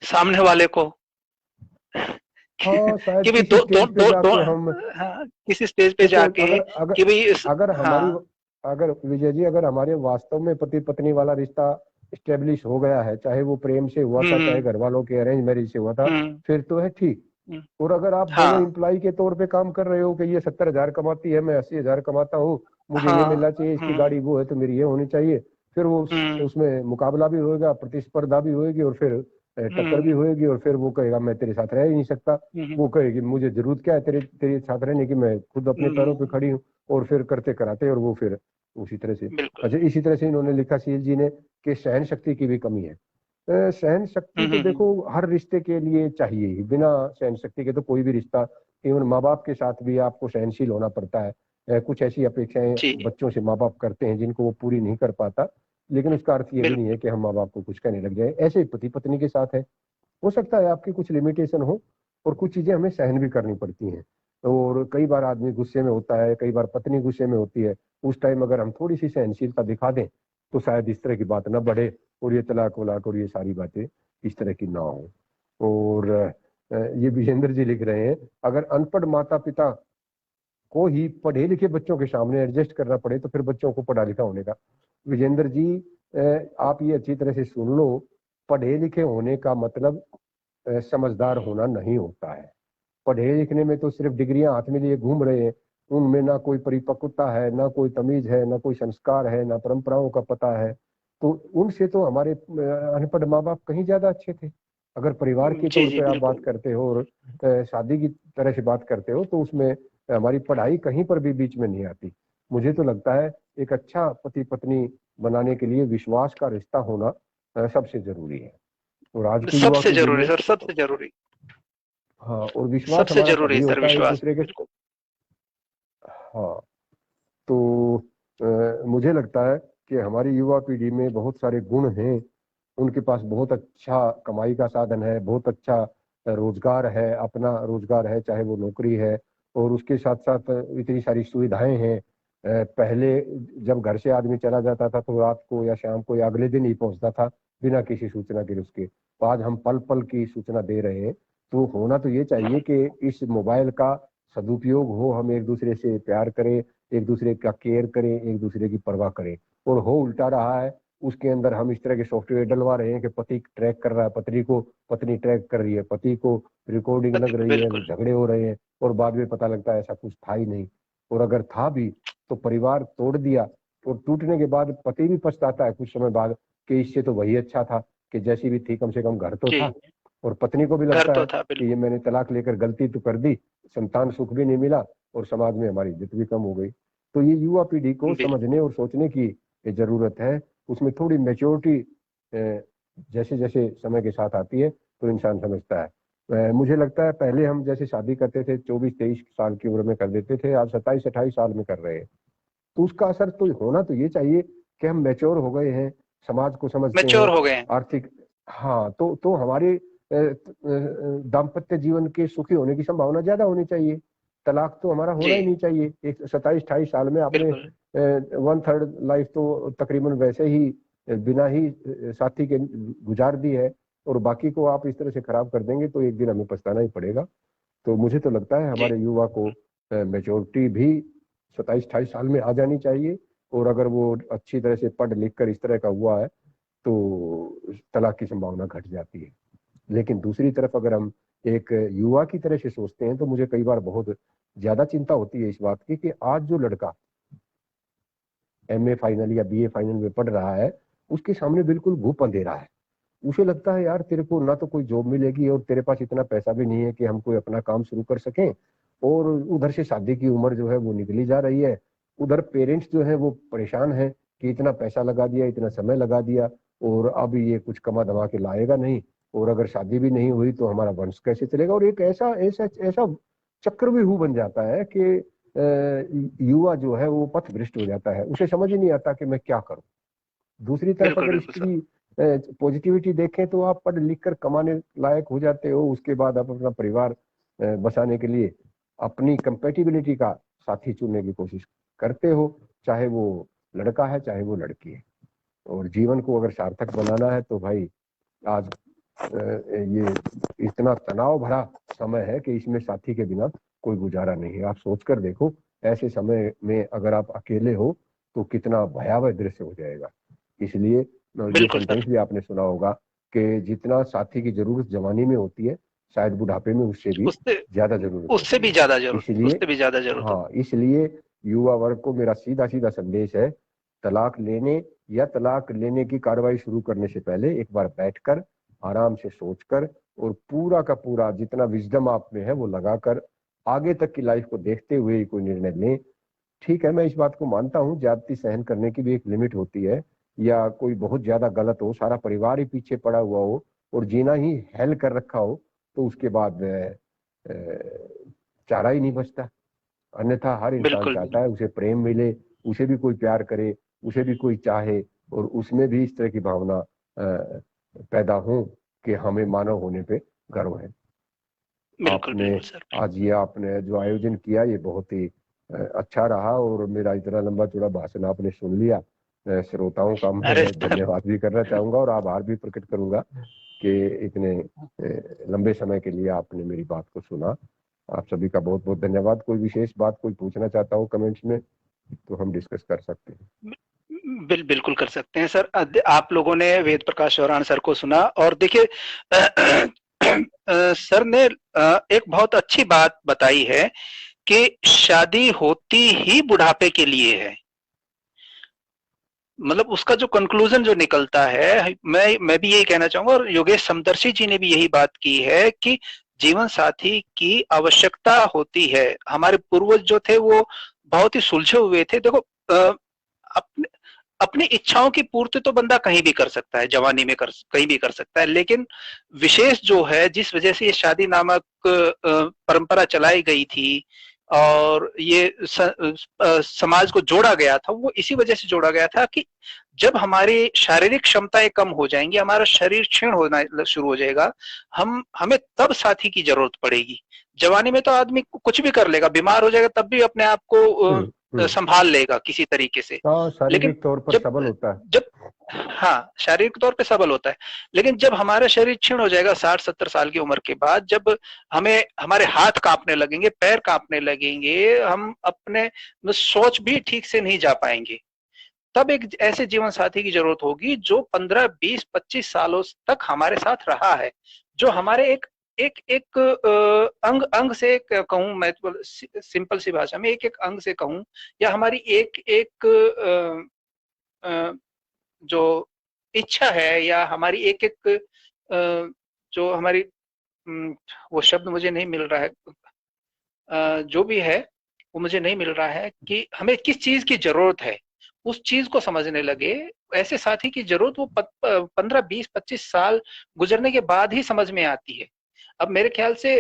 Speaker 1: सामने वाले को
Speaker 2: हाँ, शायद
Speaker 1: कि भाई
Speaker 2: किसी
Speaker 1: दो दो
Speaker 2: स्टेज पे
Speaker 1: दो दो
Speaker 2: जाके हम,
Speaker 1: हाँ, किसी स्टेज पे
Speaker 2: देखो,
Speaker 1: जाके
Speaker 2: अगर
Speaker 1: कि भाई
Speaker 2: अगर हमारी,
Speaker 1: हाँ।
Speaker 2: अगर विजय जी, अगर हमारे वास्तव में पति पत्नी वाला रिश्ता स्टेब्लिश हो गया है, चाहे वो प्रेम से हुआ था, चाहे
Speaker 1: हम्म।
Speaker 2: घर वालों के अरेंज मैरिज से हुआ था,
Speaker 1: हम्म।
Speaker 2: फिर तो है ठीक।
Speaker 1: हम्म।
Speaker 2: और अगर आप दोनों
Speaker 1: हाँ।
Speaker 2: इम्प्लाई के तौर पे काम कर रहे हो कि ये 70,000 कमाती है, मैं 80,000 कमाता हूँ, मुझे ये
Speaker 1: हाँ।
Speaker 2: मिलना चाहिए, इसकी
Speaker 1: हम्म।
Speaker 2: गाड़ी वो है तो मेरी ये होनी चाहिए, फिर वो
Speaker 1: हम्म।
Speaker 2: उसमें मुकाबला भी होएगा, प्रतिस्पर्धा भी होएगी, और फिर टक्कर भी
Speaker 1: हम्म।
Speaker 2: होएगी, और फिर वो कहेगा मैं तेरे साथ रह ही नहीं सकता।
Speaker 1: हम्म।
Speaker 2: वो कहेगी मुझे जरूरत क्या है तेरे तेरे साथ रहने की, मैं खुद अपने पैरों पे
Speaker 1: हम्म।
Speaker 2: खड़ी हूँ। और फिर करते कराते, और वो फिर उसी तरह से।
Speaker 1: बिल्कुल।
Speaker 2: अच्छा, इसी तरह से इन्होंने लिखा सील जी ने कि सहन शक्ति की भी कमी है। सहन शक्ति तो देखो हर रिश्ते के लिए चाहिए ही, बिना सहन शक्ति के तो कोई भी रिश्ता, इवन माँ बाप के साथ भी आपको सहनशील होना पड़ता है। कुछ ऐसी अपेक्षाएं
Speaker 1: जी।
Speaker 2: बच्चों से माँ बाप करते हैं जिनको वो पूरी नहीं कर पाता, लेकिन उसका अर्थ ये भी नहीं है
Speaker 1: बिल्कुल।
Speaker 2: कि हम माँ बाप को कुछ कहने लग जाए। ऐसे ही पति पत्नी के साथ है, हो सकता है आपकी कुछ लिमिटेशन हो और कुछ चीजें हमें सहन भी करनी पड़ती हैं। और कई बार आदमी गुस्से में होता है, कई बार पत्नी गुस्से में होती है, उस टाइम अगर हम थोड़ी सी सहनशीलता दिखा दें तो शायद इस तरह की बात ना बढ़े, और ये तलाक वलाक और ये सारी बातें इस तरह की ना हो। और ये विजेंद्र जी लिख रहे हैं, अगर अनपढ़ माता पिता को ही पढ़े लिखे बच्चों के सामने एडजस्ट करना पड़े तो फिर बच्चों को पढ़ा लिखा होने का। विजेंद्र जी, आप ये अच्छी तरह से सुन लो, पढ़े लिखे होने का मतलब समझदार होना नहीं होता है। पढ़े लिखने में तो सिर्फ डिग्रियां हाथ में लिए घूम रहे हैं, उनमें ना कोई परिपक्वता है, ना कोई तमीज है, ना कोई संस्कार है, ना परंपराओं का पता है। तो उनसे तो हमारे अनपढ़ माँ बाप कहीं ज्यादा अच्छे थे। अगर परिवार के
Speaker 1: जी
Speaker 2: तौर
Speaker 1: जी
Speaker 2: पे आप बात
Speaker 1: बिल्कुल।
Speaker 2: करते हो और शादी की तरह से बात करते हो तो उसमें हमारी पढ़ाई कहीं पर भी बीच में नहीं आती। मुझे तो लगता है एक अच्छा पति पत्नी बनाने के लिए विश्वास का रिश्ता होना सबसे जरूरी है। और आज की युवा
Speaker 1: सबसे
Speaker 2: पीढ़ी
Speaker 1: जरूरी
Speaker 2: में,
Speaker 1: सर, सबसे जरूरी।
Speaker 2: हाँ, और विश्वास
Speaker 1: सबसे
Speaker 2: हमारा
Speaker 1: जरूरी
Speaker 2: तभी
Speaker 1: सर
Speaker 2: होता है एक
Speaker 1: विश्वास,
Speaker 2: दूसरे के।
Speaker 1: बिल्कुल।
Speaker 2: हाँ, तो मुझे लगता है कि हमारी युवा पीढ़ी में बहुत सारे गुण हैं, उनके पास बहुत अच्छा कमाई का साधन है, बहुत अच्छा रोजगार है, अपना रोजगार है, चाहे वो नौकरी है, और उसके साथ साथ इतनी सारी सुविधाएं हैं। पहले जब घर से आदमी चला जाता था तो रात को या शाम को या अगले दिन ही पहुंचता था, बिना किसी सूचना के उसके। तो आज हम पल पल की सूचना दे रहे हैं। तो होना तो ये चाहिए कि इस मोबाइल का सदुपयोग हो, हम एक दूसरे से प्यार करें, एक दूसरे का केयर करें, एक दूसरे की परवाह करें। और हो उल्टा रहा है, उसके अंदर हम इस तरह के सॉफ्टवेयर डलवा रहे हैं कि पति ट्रैक कर रहा है पत्नी को, पत्नी ट्रैक कर रही है पति को, रिकॉर्डिंग लग रही है,
Speaker 1: बिल्कुल
Speaker 2: झगड़े हो रहे हैं, और बाद में पता लगता है ऐसा कुछ था ही नहीं। और अगर था भी तो परिवार तोड़ दिया, और टूटने के बाद पति भी पछताता है कुछ समय बाद कि इससे तो वही अच्छा था, कि जैसी भी थी कम से कम घर तो
Speaker 1: जी।
Speaker 2: था। और पत्नी को भी
Speaker 1: घर
Speaker 2: लगता
Speaker 1: तो
Speaker 2: है
Speaker 1: था
Speaker 2: कि ये
Speaker 1: बिल्कुल।
Speaker 2: मैंने तलाक लेकर गलती तो कर दी, संतान सुख भी नहीं मिला, और समाज में हमारी इज्जत भी कम हो गई। तो ये युवा पीढ़ी को
Speaker 1: बिल्कुल
Speaker 2: समझने और सोचने की जरूरत है। उसमें थोड़ी मेच्योरिटी जैसे जैसे समय के साथ आती है तो इंसान समझता है। मुझे लगता है पहले हम जैसे शादी करते थे 24-23 साल की उम्र में कर देते थे, आज 27-28 साल में कर रहे हैं। तो उसका असर तो होना तो ये चाहिए कि हम मैच्योर हो गए हैं, समाज को समझते
Speaker 1: मैच्योर
Speaker 2: हैं,
Speaker 1: हो गए हैं।
Speaker 2: आर्थिक। हाँ, तो हमारे दाम्पत्य जीवन के सुखी होने की संभावना ज्यादा होनी चाहिए। तलाक तो हमारा होना
Speaker 1: जी
Speaker 2: ही नहीं चाहिए। एक 27-28 साल में आपने
Speaker 1: बिल्कुल
Speaker 2: 1/3 लाइफ तो तकरीबन वैसे ही बिना ही साथी के गुजार दी है, और बाकी को आप इस तरह से खराब कर देंगे तो एक दिन हमें पछताना ही पड़ेगा। तो मुझे तो लगता है
Speaker 1: जी
Speaker 2: हमारे युवा को मेच्योरिटी भी 27-28 साल में आ जानी चाहिए। और अगर वो अच्छी तरह से पढ़ लिख कर इस तरह का हुआ है तो तलाक की संभावना घट जाती है। लेकिन दूसरी तरफ अगर हम एक युवा की तरह से सोचते हैं तो मुझे कई बार बहुत ज्यादा चिंता होती है इस बात की कि आज जो लड़का एमए फाइनल या बीए फाइनल में पढ़ रहा है, उसके सामने बिल्कुल घुप अंधेरा है। उसे लगता है यार तेरे को ना तो कोई जॉब मिलेगी, और तेरे पास इतना पैसा भी नहीं है कि हम कोई अपना काम शुरू कर सकें, और उधर से शादी की उम्र जो है वो निकली जा रही है। उधर पेरेंट्स जो है वो परेशान है कि इतना पैसा लगा दिया, इतना समय लगा दिया, और अब ये कुछ कमा धमा के लाएगा नहीं, और अगर शादी भी नहीं हुई तो हमारा वंश कैसे चलेगा। और एक ऐसा ऐसा ऐसा चक्रव्यूह बन जाता है कि युवा जो है वो पथ भ्रष्ट हो जाता है, उसे समझ ही नहीं आता कि मैं क्या करूं। दूसरी तरफ
Speaker 1: बिल्कुल
Speaker 2: अगर
Speaker 1: बिल्कुल सर।
Speaker 2: इसकी पॉजिटिविटी देखें तो आप पढ़ लिख कर कमाने लायक हो जाते हो, उसके बाद आप अपना परिवार बसाने के लिए अपनी कंपेटिबिलिटी का साथी चुनने की कोशिश करते हो, चाहे वो लड़का है चाहे वो लड़की है। और जीवन को अगर सार्थक बनाना है तो भाई आज ये इतना तनाव भरा समय है कि इसमें साथी के बिना कोई गुजारा नहीं है। आप सोचकर देखो, ऐसे समय में अगर आप अकेले हो तो कितना भयावह दृश्य हो जाएगा। इसलिए ये
Speaker 1: बिल्कुल
Speaker 2: सेंटेंस
Speaker 1: सर।
Speaker 2: भी आपने सुना होगा कि जितना साथी की जरूरत जवानी में होती है, शायद बुढ़ापे में उससे भी
Speaker 1: उससे
Speaker 2: ज्यादा जरूरत
Speaker 1: उससे
Speaker 2: होती
Speaker 1: भी
Speaker 2: है।
Speaker 1: ज्यादा जरूरत,
Speaker 2: इसलिए
Speaker 1: उससे भी ज्यादा जरूरत
Speaker 2: हाँ,
Speaker 1: होती
Speaker 2: इसलिए युवा वर्ग को मेरा सीधा सीधा संदेश है, तलाक लेने या तलाक लेने की कार्रवाई शुरू करने से पहले एक बार बैठकर आराम से सोचकर और पूरा का पूरा जितना विजडम आप में है वो लगाकर आगे तक की लाइफ को देखते हुए ही कोई निर्णय लें। ठीक है, मैं इस बात को मानता हूँ, ज्यादती सहन करने की भी एक लिमिट होती है, या कोई बहुत ज्यादा गलत हो, सारा परिवार ही पीछे पड़ा हुआ हो और जीना ही हेल कर रखा हो, तो उसके बाद चारा ही नहीं बचता। अन्यथा हर
Speaker 1: है।
Speaker 2: इंसान
Speaker 1: बिल्कुल
Speaker 2: चाहता है उसे प्रेम मिले, उसे भी कोई प्यार करे, उसे भी कोई चाहे, और उसमें भी इस तरह की भावना पैदा हो कि हमें मानव होने पे गर्व है।
Speaker 1: बिल्कुल
Speaker 2: आपने
Speaker 1: बिल्कुल सर।
Speaker 2: आज ये आपने जो आयोजन किया ये बहुत ही अच्छा रहा, और मेरा इतना लंबा चौड़ा भाषण आपने सुन लिया। श्रोताओं का
Speaker 1: अरे
Speaker 2: मैं
Speaker 1: सर।
Speaker 2: धन्यवाद भी करना चाहूंगा और आभार भी प्रकट करूंगा कि इतने लंबे समय के लिए आपने मेरी बात को सुना। आप सभी का बहुत बहुत धन्यवाद। कोई विशेष बात कोई पूछना चाहता हो कमेंट्स में तो हम डिस्कस कर सकते हैं।
Speaker 1: बिल्कुल कर सकते हैं सर। आप लोगों ने वेद प्रकाश चौहान सर को सुना, और देखिए सर ने एक बहुत अच्छी बात बताई है कि शादी होती ही बुढ़ापे के लिए है। मतलब उसका जो कंक्लूजन जो निकलता है, मैं भी यही कहना चाहूंगा, और योगेश समदर्शी जी ने भी यही बात की है कि जीवन साथी की आवश्यकता होती है। हमारे पूर्वज जो थे वो बहुत ही सुलझे हुए थे। देखो अपने अपनी इच्छाओं की पूर्ति तो बंदा कहीं भी कर सकता है, जवानी में कहीं भी कर सकता है, लेकिन विशेष जो है जिस वजह से ये शादी नामक परंपरा चलाई गई थी और ये समाज को जोड़ा गया था, वो इसी वजह से जोड़ा गया था कि जब हमारी शारीरिक क्षमताएं कम हो जाएंगी, हमारा शरीर क्षीण होना शुरू हो जाएगा, हमें तब साथी की जरूरत पड़ेगी। जवानी में तो आदमी कुछ भी कर लेगा, बीमार हो जाएगा तब भी अपने आप को संभाल लेगा किसी तरीके से।
Speaker 2: हाँ,
Speaker 1: लेकिन
Speaker 2: शारीरिक तौर पर
Speaker 1: जब
Speaker 2: सबल होता है।
Speaker 1: जब हाँ, शारीरिक तौर पे सबल होता है, लेकिन जब हमारा शरीर क्षीण हो जाएगा 60-70 साल की उम्र के बाद, जब हमें हमारे हाथ कांपने लगेंगे, पैर कांपने लगेंगे, हम अपने सोच भी ठीक से नहीं जा पाएंगे, तब एक ऐसे जीवन साथी की जरूरत होगी जो 15, 20, 25 सालों तक हमारे साथ रहा है, जो हमारे एक एक एक अंग अंग से कहूं मैं, तो सिंपल सी भाषा में एक एक अंग से कहूं, या हमारी एक एक जो इच्छा है, या हमारी एक एक जो हमारी वो शब्द मुझे नहीं मिल रहा है, जो भी है वो मुझे नहीं मिल रहा है, कि हमें किस चीज की जरूरत है, उस चीज को समझने लगे। ऐसे साथी की जरूरत वो 15, 20, 25 साल गुजरने के बाद ही समझ में आती है। अब मेरे ख्याल से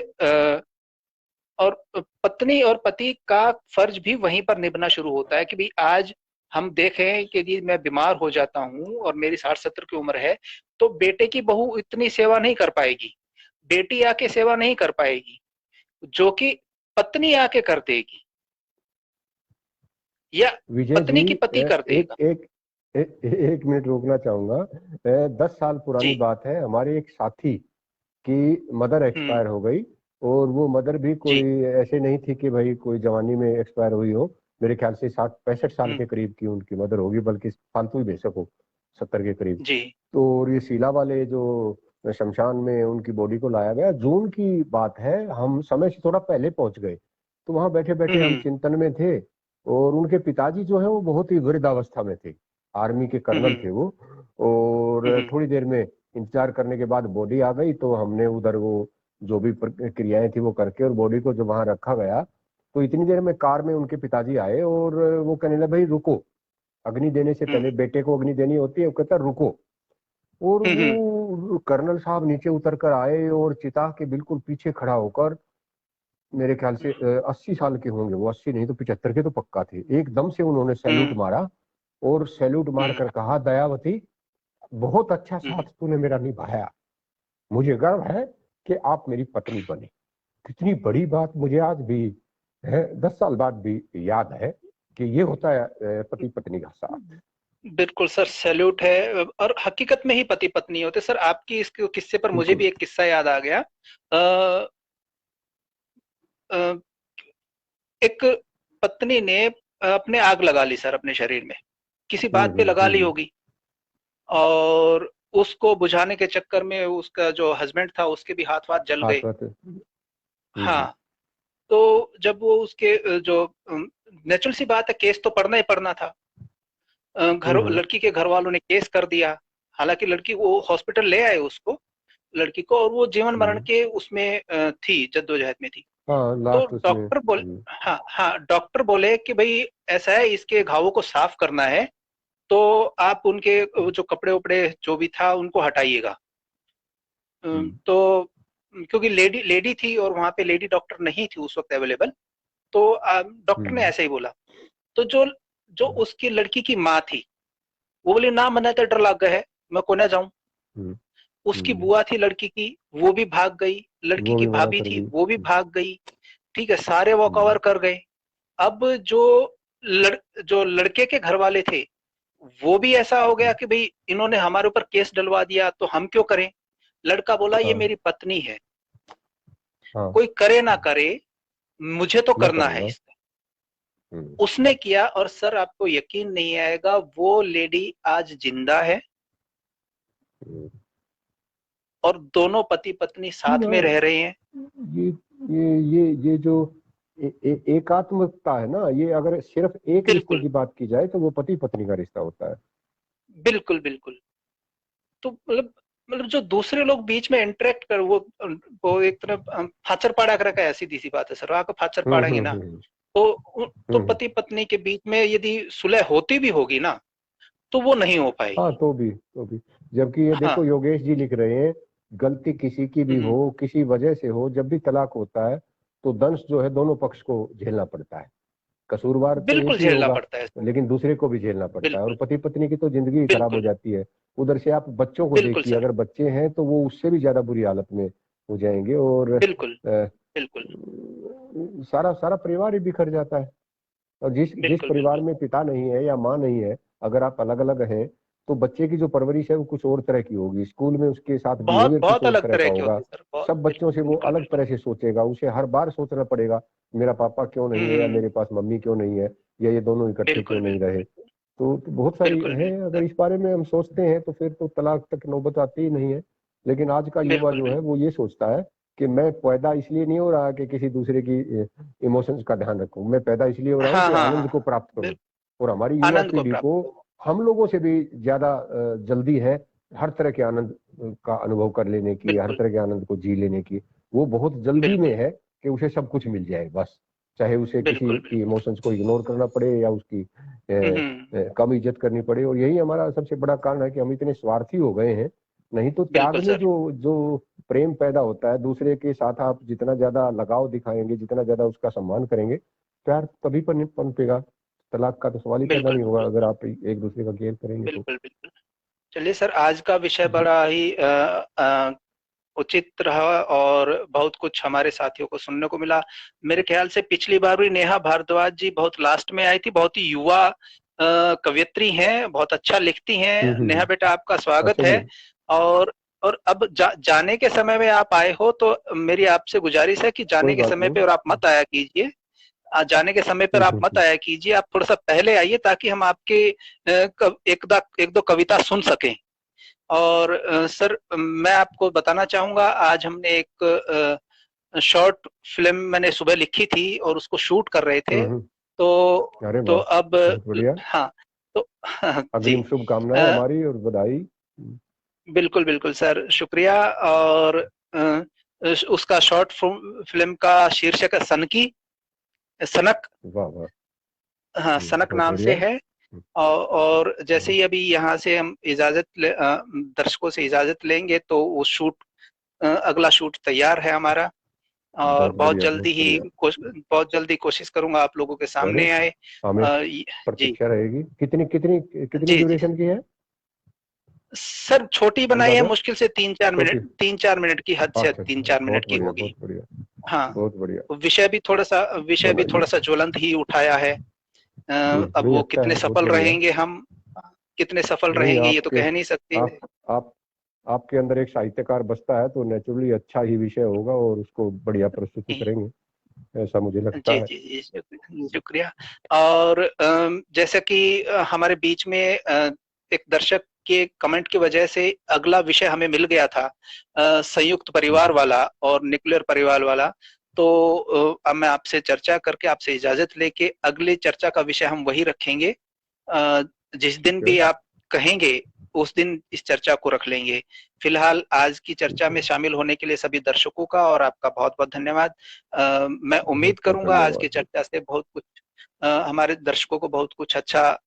Speaker 1: और पत्नी और पति का फर्ज भी वहीं पर निभना शुरू होता है, कि भाई आज हम देखें कि यदि मैं बीमार हो जाता हूं और मेरी 60-70 की उम्र है, तो बेटे की बहू इतनी सेवा नहीं कर पाएगी, बेटी आके सेवा नहीं कर पाएगी, जो कि पत्नी आके कर देगी, या
Speaker 2: विजय जी,
Speaker 1: पत्नी की पति कर
Speaker 2: एक
Speaker 1: देगा।
Speaker 2: एक एक मिनट रोकना चाहूंगा। 10 साल पुरानी
Speaker 1: जी।
Speaker 2: बात है, हमारे एक साथी की मदर
Speaker 1: हम्म।
Speaker 2: एक्सपायर हो गई। और वो मदर भी
Speaker 1: जी।
Speaker 2: कोई ऐसे नहीं थी कि भाई कोई जवानी में एक्सपायर हुई हो। मेरे ख्याल से 60-65 साल
Speaker 1: हम्म।
Speaker 2: के करीब की उनकी मदर होगी, बल्कि फालतू ही बेशक हो, 70 के करीब।
Speaker 1: जी।
Speaker 2: तो और ये शीला वाले जो शमशान में उनकी बॉडी को लाया गया, जून की बात है, हम समय से थोड़ा पहले पहुंच गए। तो वहां बैठे बैठे हम
Speaker 1: हम्म।
Speaker 2: चिंतन में थे। और उनके पिताजी जो है वो बहुत ही वृद्धावस्था में थे, आर्मी के कर्नल
Speaker 1: हम्म।
Speaker 2: थे वो। और
Speaker 1: हम्म।
Speaker 2: थोड़ी देर में इंतजार करने के बाद बॉडी आ गई, तो हमने उधर वो जो भी क्रियाएं थी वो करके, और बॉडी को जब वहां रखा गया, तो इतनी देर में कार में उनके पिताजी आए और वो कहने लगे भाई रुको, अग्नि देने से
Speaker 1: हम्म।
Speaker 2: पहले बेटे को अग्नि देनी होती है। वो कहता रुको। और
Speaker 1: हम्म।
Speaker 2: वो कर्नल साहब नीचे उतर कर आए और चिता के बिल्कुल पीछे खड़ा होकर, मेरे ख्याल से 80 साल के होंगे वो, 80 नहीं तो 75 के तो पक्का थे, एकदम से उन्होंने सैल्यूट
Speaker 1: हम्म।
Speaker 2: मारा। और सैल्यूट
Speaker 1: हम्म।
Speaker 2: मारकर कहा, दयावती, बहुत अच्छा
Speaker 1: हम्म।
Speaker 2: साथ तूने मेरा निभाया, मुझे गर्व है कि आप मेरी पत्नी बने। कितनी बड़ी बात, मुझे आज भी 10 साल बाद भी याद है कि ये होता है पति पत्नी का साथ।
Speaker 1: बिल्कुल सर, सैल्यूट है, और हकीकत में ही पति पत्नी होते सर। आपकी इस किस्से पर मुझे
Speaker 2: बिल्कुल।
Speaker 1: भी एक किस्सा याद आ गया। अ, अ, एक पत्नी ने अपने आग लगा ली सर अपने शरीर में, किसी बात पे लगा ली होगी, और उसको बुझाने के चक्कर में उसका जो हस्बैंड था उसके भी हाथ वाथ जल
Speaker 2: हाथ
Speaker 1: गए।
Speaker 2: हाथ।
Speaker 1: हाँ। तो जब वो उसके जो नेचुरल सी बात है, केस तो पढ़ना ही पड़ना था।
Speaker 2: हम्म
Speaker 1: लड़की के घर वालों ने केस कर दिया। हालांकि लड़की, वो हॉस्पिटल ले आए उसको, लड़की को, और वो जीवन मरण
Speaker 2: हम्म।
Speaker 1: के उसमें थी, जद्दोजहद में थी।
Speaker 2: हाँ,
Speaker 1: तो
Speaker 2: लास्ट उसमें।
Speaker 1: डॉक्टर बोले, हाँ हाँ, डॉक्टर बोले कि भाई ऐसा है, इसके घावों को साफ करना है, तो आप उनके जो कपड़े उपड़े जो भी था उनको हटाइएगा। तो क्योंकि लेडी लेडी थी और वहां पे लेडी डॉक्टर नहीं थी उस वक्त अवेलेबल, तो डॉक्टर ने
Speaker 2: हम्म
Speaker 1: ऐसे ही बोला। तो जो जो उसकी लड़की की माँ थी, वो बोली ना, मना तो डर लग गया है, मैं को ना जाऊं।
Speaker 2: हम्म
Speaker 1: उसकी
Speaker 2: हम्म।
Speaker 1: बुआ थी लड़की की, वो भी भाग गई। लड़की
Speaker 2: वो
Speaker 1: की
Speaker 2: भी मना
Speaker 1: भाभी
Speaker 2: कर
Speaker 1: थी,
Speaker 2: गई।
Speaker 1: वो भी भाग गई। ठीक है, सारे वॉक
Speaker 2: हम्म
Speaker 1: ओवर कर गए। अब जो जो लड़के के घर वाले थे, वो भी ऐसा हो गया
Speaker 2: हम्म।
Speaker 1: कि भाई इन्होंने हमारे ऊपर केस डलवा दिया तो हम क्यों करें। लड़का बोला ये
Speaker 2: हाँ
Speaker 1: मेरी पत्नी है,
Speaker 2: हाँ,
Speaker 1: कोई करे ना करे, मुझे तो
Speaker 2: मैं
Speaker 1: करना है
Speaker 2: करूंगा।
Speaker 1: इसका।
Speaker 2: हम्म
Speaker 1: उसने किया, और सर आपको यकीन नहीं आएगा, वो लेडी आज जिंदा है,
Speaker 2: हम्म।
Speaker 1: और दोनों पति पत्नी
Speaker 2: जी
Speaker 1: साथ में
Speaker 2: हाँ,
Speaker 1: रह रहे हैं।
Speaker 2: ये ये जो एकात्मकता है ना, ये अगर सिर्फ एक रिश्ते
Speaker 1: बिल्कुल
Speaker 2: की बात की जाए तो वो पति पत्नी का रिश्ता होता है।
Speaker 1: बिल्कुल बिल्कुल। तो मतलब जो दूसरे लोग बीच में इंटरेक्ट कर, वो एक तरह फाचर पाड़ा कर का, ऐसी दी सी बात है सर, आके फाचर पाड़ेंगे ना,
Speaker 2: हम्म।
Speaker 1: तो तो
Speaker 2: हम्म।
Speaker 1: पति पत्नी के बीच में यदि सुलह होती भी होगी ना, तो वो नहीं हो
Speaker 2: हाँ,
Speaker 1: पाएगी।
Speaker 2: तो भी जबकि ये
Speaker 1: हाँ।
Speaker 2: देखो, योगेश जी लिख रहे हैं, गलती किसी की भी
Speaker 1: हम्म।
Speaker 2: हो, किसी वजह से हो, जब भी तलाक होता है तो दंश जो है दोनों पक्ष को झेलना पड़ता है। कसूरवार तो एक
Speaker 1: बिल्कुल
Speaker 2: ही
Speaker 1: झेलना
Speaker 2: होगा,
Speaker 1: पड़ता है।
Speaker 2: लेकिन दूसरे को भी झेलना पड़ता है। और
Speaker 1: बिल्कुल
Speaker 2: पति पत्नी की तो जिंदगी ही खराब हो
Speaker 1: बिल्कुल
Speaker 2: जाती है। उधर से आप बच्चों को
Speaker 1: बिल्कुल
Speaker 2: देखिए,
Speaker 1: सर।
Speaker 2: अगर बच्चे हैं तो वो उससे भी ज्यादा बुरी हालत में हो जाएंगे। और
Speaker 1: बिल्कुल बिल्कुल।
Speaker 2: सारा सारा परिवार ही बिखर जाता है। और जिस जिस
Speaker 1: बिल्कुल
Speaker 2: परिवार
Speaker 1: बिल्कुल
Speaker 2: में पिता नहीं है या माँ नहीं है, अगर आप अलग अलग हैं, तो बच्चे की जो परवरिश है वो कुछ और तरह की होगी, स्कूल में उसके साथ
Speaker 1: बहुत
Speaker 2: बिहेवियर कुछ
Speaker 1: बहुत
Speaker 2: और
Speaker 1: अलग
Speaker 2: तरह का
Speaker 1: तरह की
Speaker 2: होगा।
Speaker 1: होती है सर, बहुत
Speaker 2: सब बच्चों से वो
Speaker 1: बिल्कुल
Speaker 2: अलग
Speaker 1: बिल्कुल।
Speaker 2: तरह से सोचेगा, उसे हर बार सोचना पड़ेगा मेरा पापा क्यों नहीं है, या
Speaker 1: हम्म।
Speaker 2: मेरे पास मम्मी क्यों नहीं है, या ये दोनों इकट्ठे क्यों
Speaker 1: बिल्कुल
Speaker 2: नहीं
Speaker 1: बिल्कुल
Speaker 2: रहे।
Speaker 1: बिल्कुल
Speaker 2: तो बहुत सारी
Speaker 1: बिल्कुल
Speaker 2: है,
Speaker 1: बिल्कुल
Speaker 2: अगर
Speaker 1: सर।
Speaker 2: इस बारे में हम सोचते हैं तो फिर तो तलाक तक नौबत आती ही नहीं है। लेकिन आज का युवा
Speaker 1: बिल्कुल
Speaker 2: जो है
Speaker 1: बिल्कुल।
Speaker 2: वो ये सोचता है कि मैं पैदा इसलिए नहीं हो रहा कि किसी दूसरे की इमोशंस का ध्यान रखूं, मैं पैदा इसलिए हो रहा हूँ
Speaker 1: हाँ
Speaker 2: कि
Speaker 1: हाँ हाँ
Speaker 2: आनंद को
Speaker 1: हाँ।
Speaker 2: प्राप्त करूं।
Speaker 1: बिल-
Speaker 2: और हमारी युवा
Speaker 1: आनंद को
Speaker 2: पीढ़ी
Speaker 1: प्राप्त
Speaker 2: को
Speaker 1: करो।
Speaker 2: हम लोगों से भी ज्यादा जल्दी है हर तरह के आनंद का अनुभव कर लेने की, हर
Speaker 1: बिल्कुल
Speaker 2: तरह के आनंद को जी लेने की। वो बहुत जल्दी में
Speaker 1: बिल्कुल
Speaker 2: है कि उसे सब कुछ मिल जाए बस, चाहे उसे किसी
Speaker 1: बिल्कुल
Speaker 2: की
Speaker 1: बिल्कुल।
Speaker 2: इमोशंस को इग्नोर करना पड़े या उसकी
Speaker 1: हम्म।
Speaker 2: कम इज्जत करनी पड़े। और यही हमारा सबसे बड़ा कारण है कि हम इतने स्वार्थी हो गए हैं। नहीं तो त्याग
Speaker 1: बिल्कुल
Speaker 2: में
Speaker 1: सर।
Speaker 2: जो जो प्रेम पैदा होता है, दूसरे के साथ आप जितना ज्यादा लगाव दिखाएंगे, जितना ज्यादा उसका सम्मान करेंगे, प्यार तभी पनपेगा। तलाक का तो सवाल ही पैदा
Speaker 1: बिल्कुल
Speaker 2: नहीं होगा
Speaker 1: बिल्कुल
Speaker 2: अगर आप एक दूसरे का केयर करेंगे तो।
Speaker 1: बिल्कुल बिल्कुल। चलिए सर, आज का विषय
Speaker 2: जी।
Speaker 1: बड़ा ही उचित रहा और बहुत कुछ हमारे साथियों को सुनने को मिला। मेरे ख्याल से पिछली बार भी नेहा भारद्वाज जी बहुत लास्ट में आई थी, बहुत ही युवा कवयित्री हैं, बहुत अच्छा लिखती हैं। नेहा
Speaker 2: हम्म।
Speaker 1: बेटा, आपका स्वागत
Speaker 2: अच्छा जी।
Speaker 1: है। और अब जाने के समय में आप आए हो तो मेरी आपसे गुजारिश है कि
Speaker 2: कोई
Speaker 1: जाने के
Speaker 2: बात
Speaker 1: समय
Speaker 2: नहीं।
Speaker 1: पे और आप मत आया कीजिए। जाने के समय पर आप मत आया कीजिए, आप थोड़ा सा पहले आइए ताकि हम आपके एक दो कविता सुन सकें। और सर, मैं आपको बताना चाहूंगा, आज हमने एक शॉर्ट फिल्म मैंने सुबह लिखी थी और उसको शूट कर रहे थे।
Speaker 2: हम्म।
Speaker 1: तो
Speaker 2: अरे
Speaker 1: तो
Speaker 2: वाह,
Speaker 1: अब
Speaker 2: बहुत बढ़िया।
Speaker 1: हाँ, तो जी।
Speaker 2: अग्रिम शुभकामनाएं
Speaker 1: अ,
Speaker 2: हमारी और बधाई।
Speaker 1: बिल्कुल बिल्कुल सर, शुक्रिया। और उसका शॉर्ट फिल्म का शीर्षक है सनकी, सनक।
Speaker 2: वाह वाह।
Speaker 1: हाँ, सनक
Speaker 2: बहुत
Speaker 1: नाम से
Speaker 2: बढ़िया।
Speaker 1: है। और जैसे ही अभी यहाँ से हम दर्शकों से इजाजत लेंगे तो वो अगला शूट तैयार है हमारा। और
Speaker 2: बहुत बढ़िया, बहुत बढ़िया।
Speaker 1: बहुत जल्दी कोशिश करूंगा आप लोगों के
Speaker 2: अरे,
Speaker 1: सामने आए।
Speaker 2: हमें
Speaker 1: जी
Speaker 2: प्रतीक्षा रहेगी। कितनी कितनी कितनी
Speaker 1: जी जी।
Speaker 2: ड्यूरेशन की है?
Speaker 1: सर, छोटी बनाई है,
Speaker 2: अंदाजा
Speaker 1: मुश्किल से
Speaker 2: छोटी।
Speaker 1: 3-4 मिनट की, हद से हद
Speaker 2: अच्छा
Speaker 1: तीन
Speaker 2: अच्छा,
Speaker 1: चार मिनट
Speaker 2: बहुत
Speaker 1: की
Speaker 2: बढ़िया,
Speaker 1: होगी।
Speaker 2: बहुत बढ़िया।
Speaker 1: हाँ।
Speaker 2: बहुत बढ़िया।
Speaker 1: विषय भी
Speaker 2: बनाइए।
Speaker 1: थोड़ा सा ज्वलंत ही उठाया है। अब
Speaker 2: नहीं,
Speaker 1: वो
Speaker 2: अच्छा है, बहुत बढ़िया।
Speaker 1: कितने सफल
Speaker 2: नहीं,
Speaker 1: रहेंगे ये तो
Speaker 2: आपके
Speaker 1: कह नहीं सकते।
Speaker 2: आप आपके अंदर एक साहित्यकार बसता है तो नेचुरली अच्छा ही विषय होगा और उसको बढ़िया प्रस्तुति
Speaker 1: जी
Speaker 2: करेंगे, ऐसा मुझे लगता
Speaker 1: जी
Speaker 2: है।
Speaker 1: जी जी, शुक्रिया। और जैसा कि हमारे बीच में एक दर्शक के कमेंट की वजह से अगला विषय हमें मिल गया था, संयुक्त परिवार वाला और न्यूक्लियर परिवार वाला। तो अब मैं आपसे चर्चा करके आपसे इजाजत लेके अगली चर्चा का विषय हम वही रखेंगे। अ, जिस दिन
Speaker 2: ठीक है।
Speaker 1: भी आप कहेंगे उस दिन इस चर्चा को रख लेंगे। फिलहाल आज की चर्चा
Speaker 2: ठीक है।
Speaker 1: में शामिल होने के लिए सभी दर्शकों का और आपका बहुत बहुत धन्यवाद। मैं
Speaker 2: बहुत
Speaker 1: उम्मीद
Speaker 2: बहुत
Speaker 1: करूंगा आज की
Speaker 2: धन्यवाद जी।
Speaker 1: चर्चा से बहुत कुछ हमारे दर्शकों को बहुत कुछ अच्छा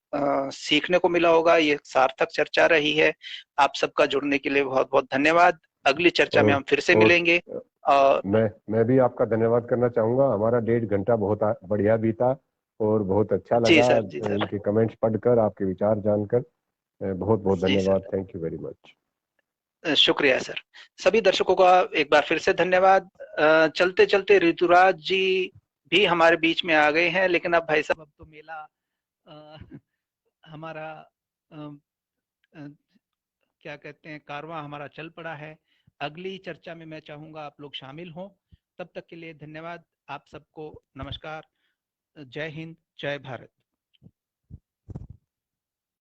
Speaker 1: सीखने को मिला होगा। ये सार्थक चर्चा रही है। आप सबका जुड़ने के लिए बहुत बहुत धन्यवाद। अगली चर्चा में
Speaker 2: और
Speaker 1: हम फिर से
Speaker 2: और
Speaker 1: मिलेंगे। और
Speaker 2: मैं भी आपका धन्यवाद करना चाहूंगा। हमारा 1.5 घंटा बहुत बढ़िया बीता और बहुत अच्छा
Speaker 1: जी
Speaker 2: लगा
Speaker 1: सर, जी सर।
Speaker 2: इनके कमेंट्स पढ़कर, आपके विचार जानकर। बहुत बहुत
Speaker 1: जी
Speaker 2: धन्यवाद,
Speaker 1: sir,
Speaker 2: thank you very much.
Speaker 1: शुक्रिया सर। सभी दर्शकों का एक बार फिर से धन्यवाद। चलते चलते ऋतुराज जी भी हमारे बीच में आ गए हैं, लेकिन अब भाई साहब, अब तो मेला अ, हमारा अ, अ, क्या कहते हैं, कारवां हमारा चल पड़ा है। अगली चर्चा में मैं चाहूंगा आप लोग शामिल हों। तब तक के लिए धन्यवाद। आप सबको नमस्कार। जय हिंद, जय भारत।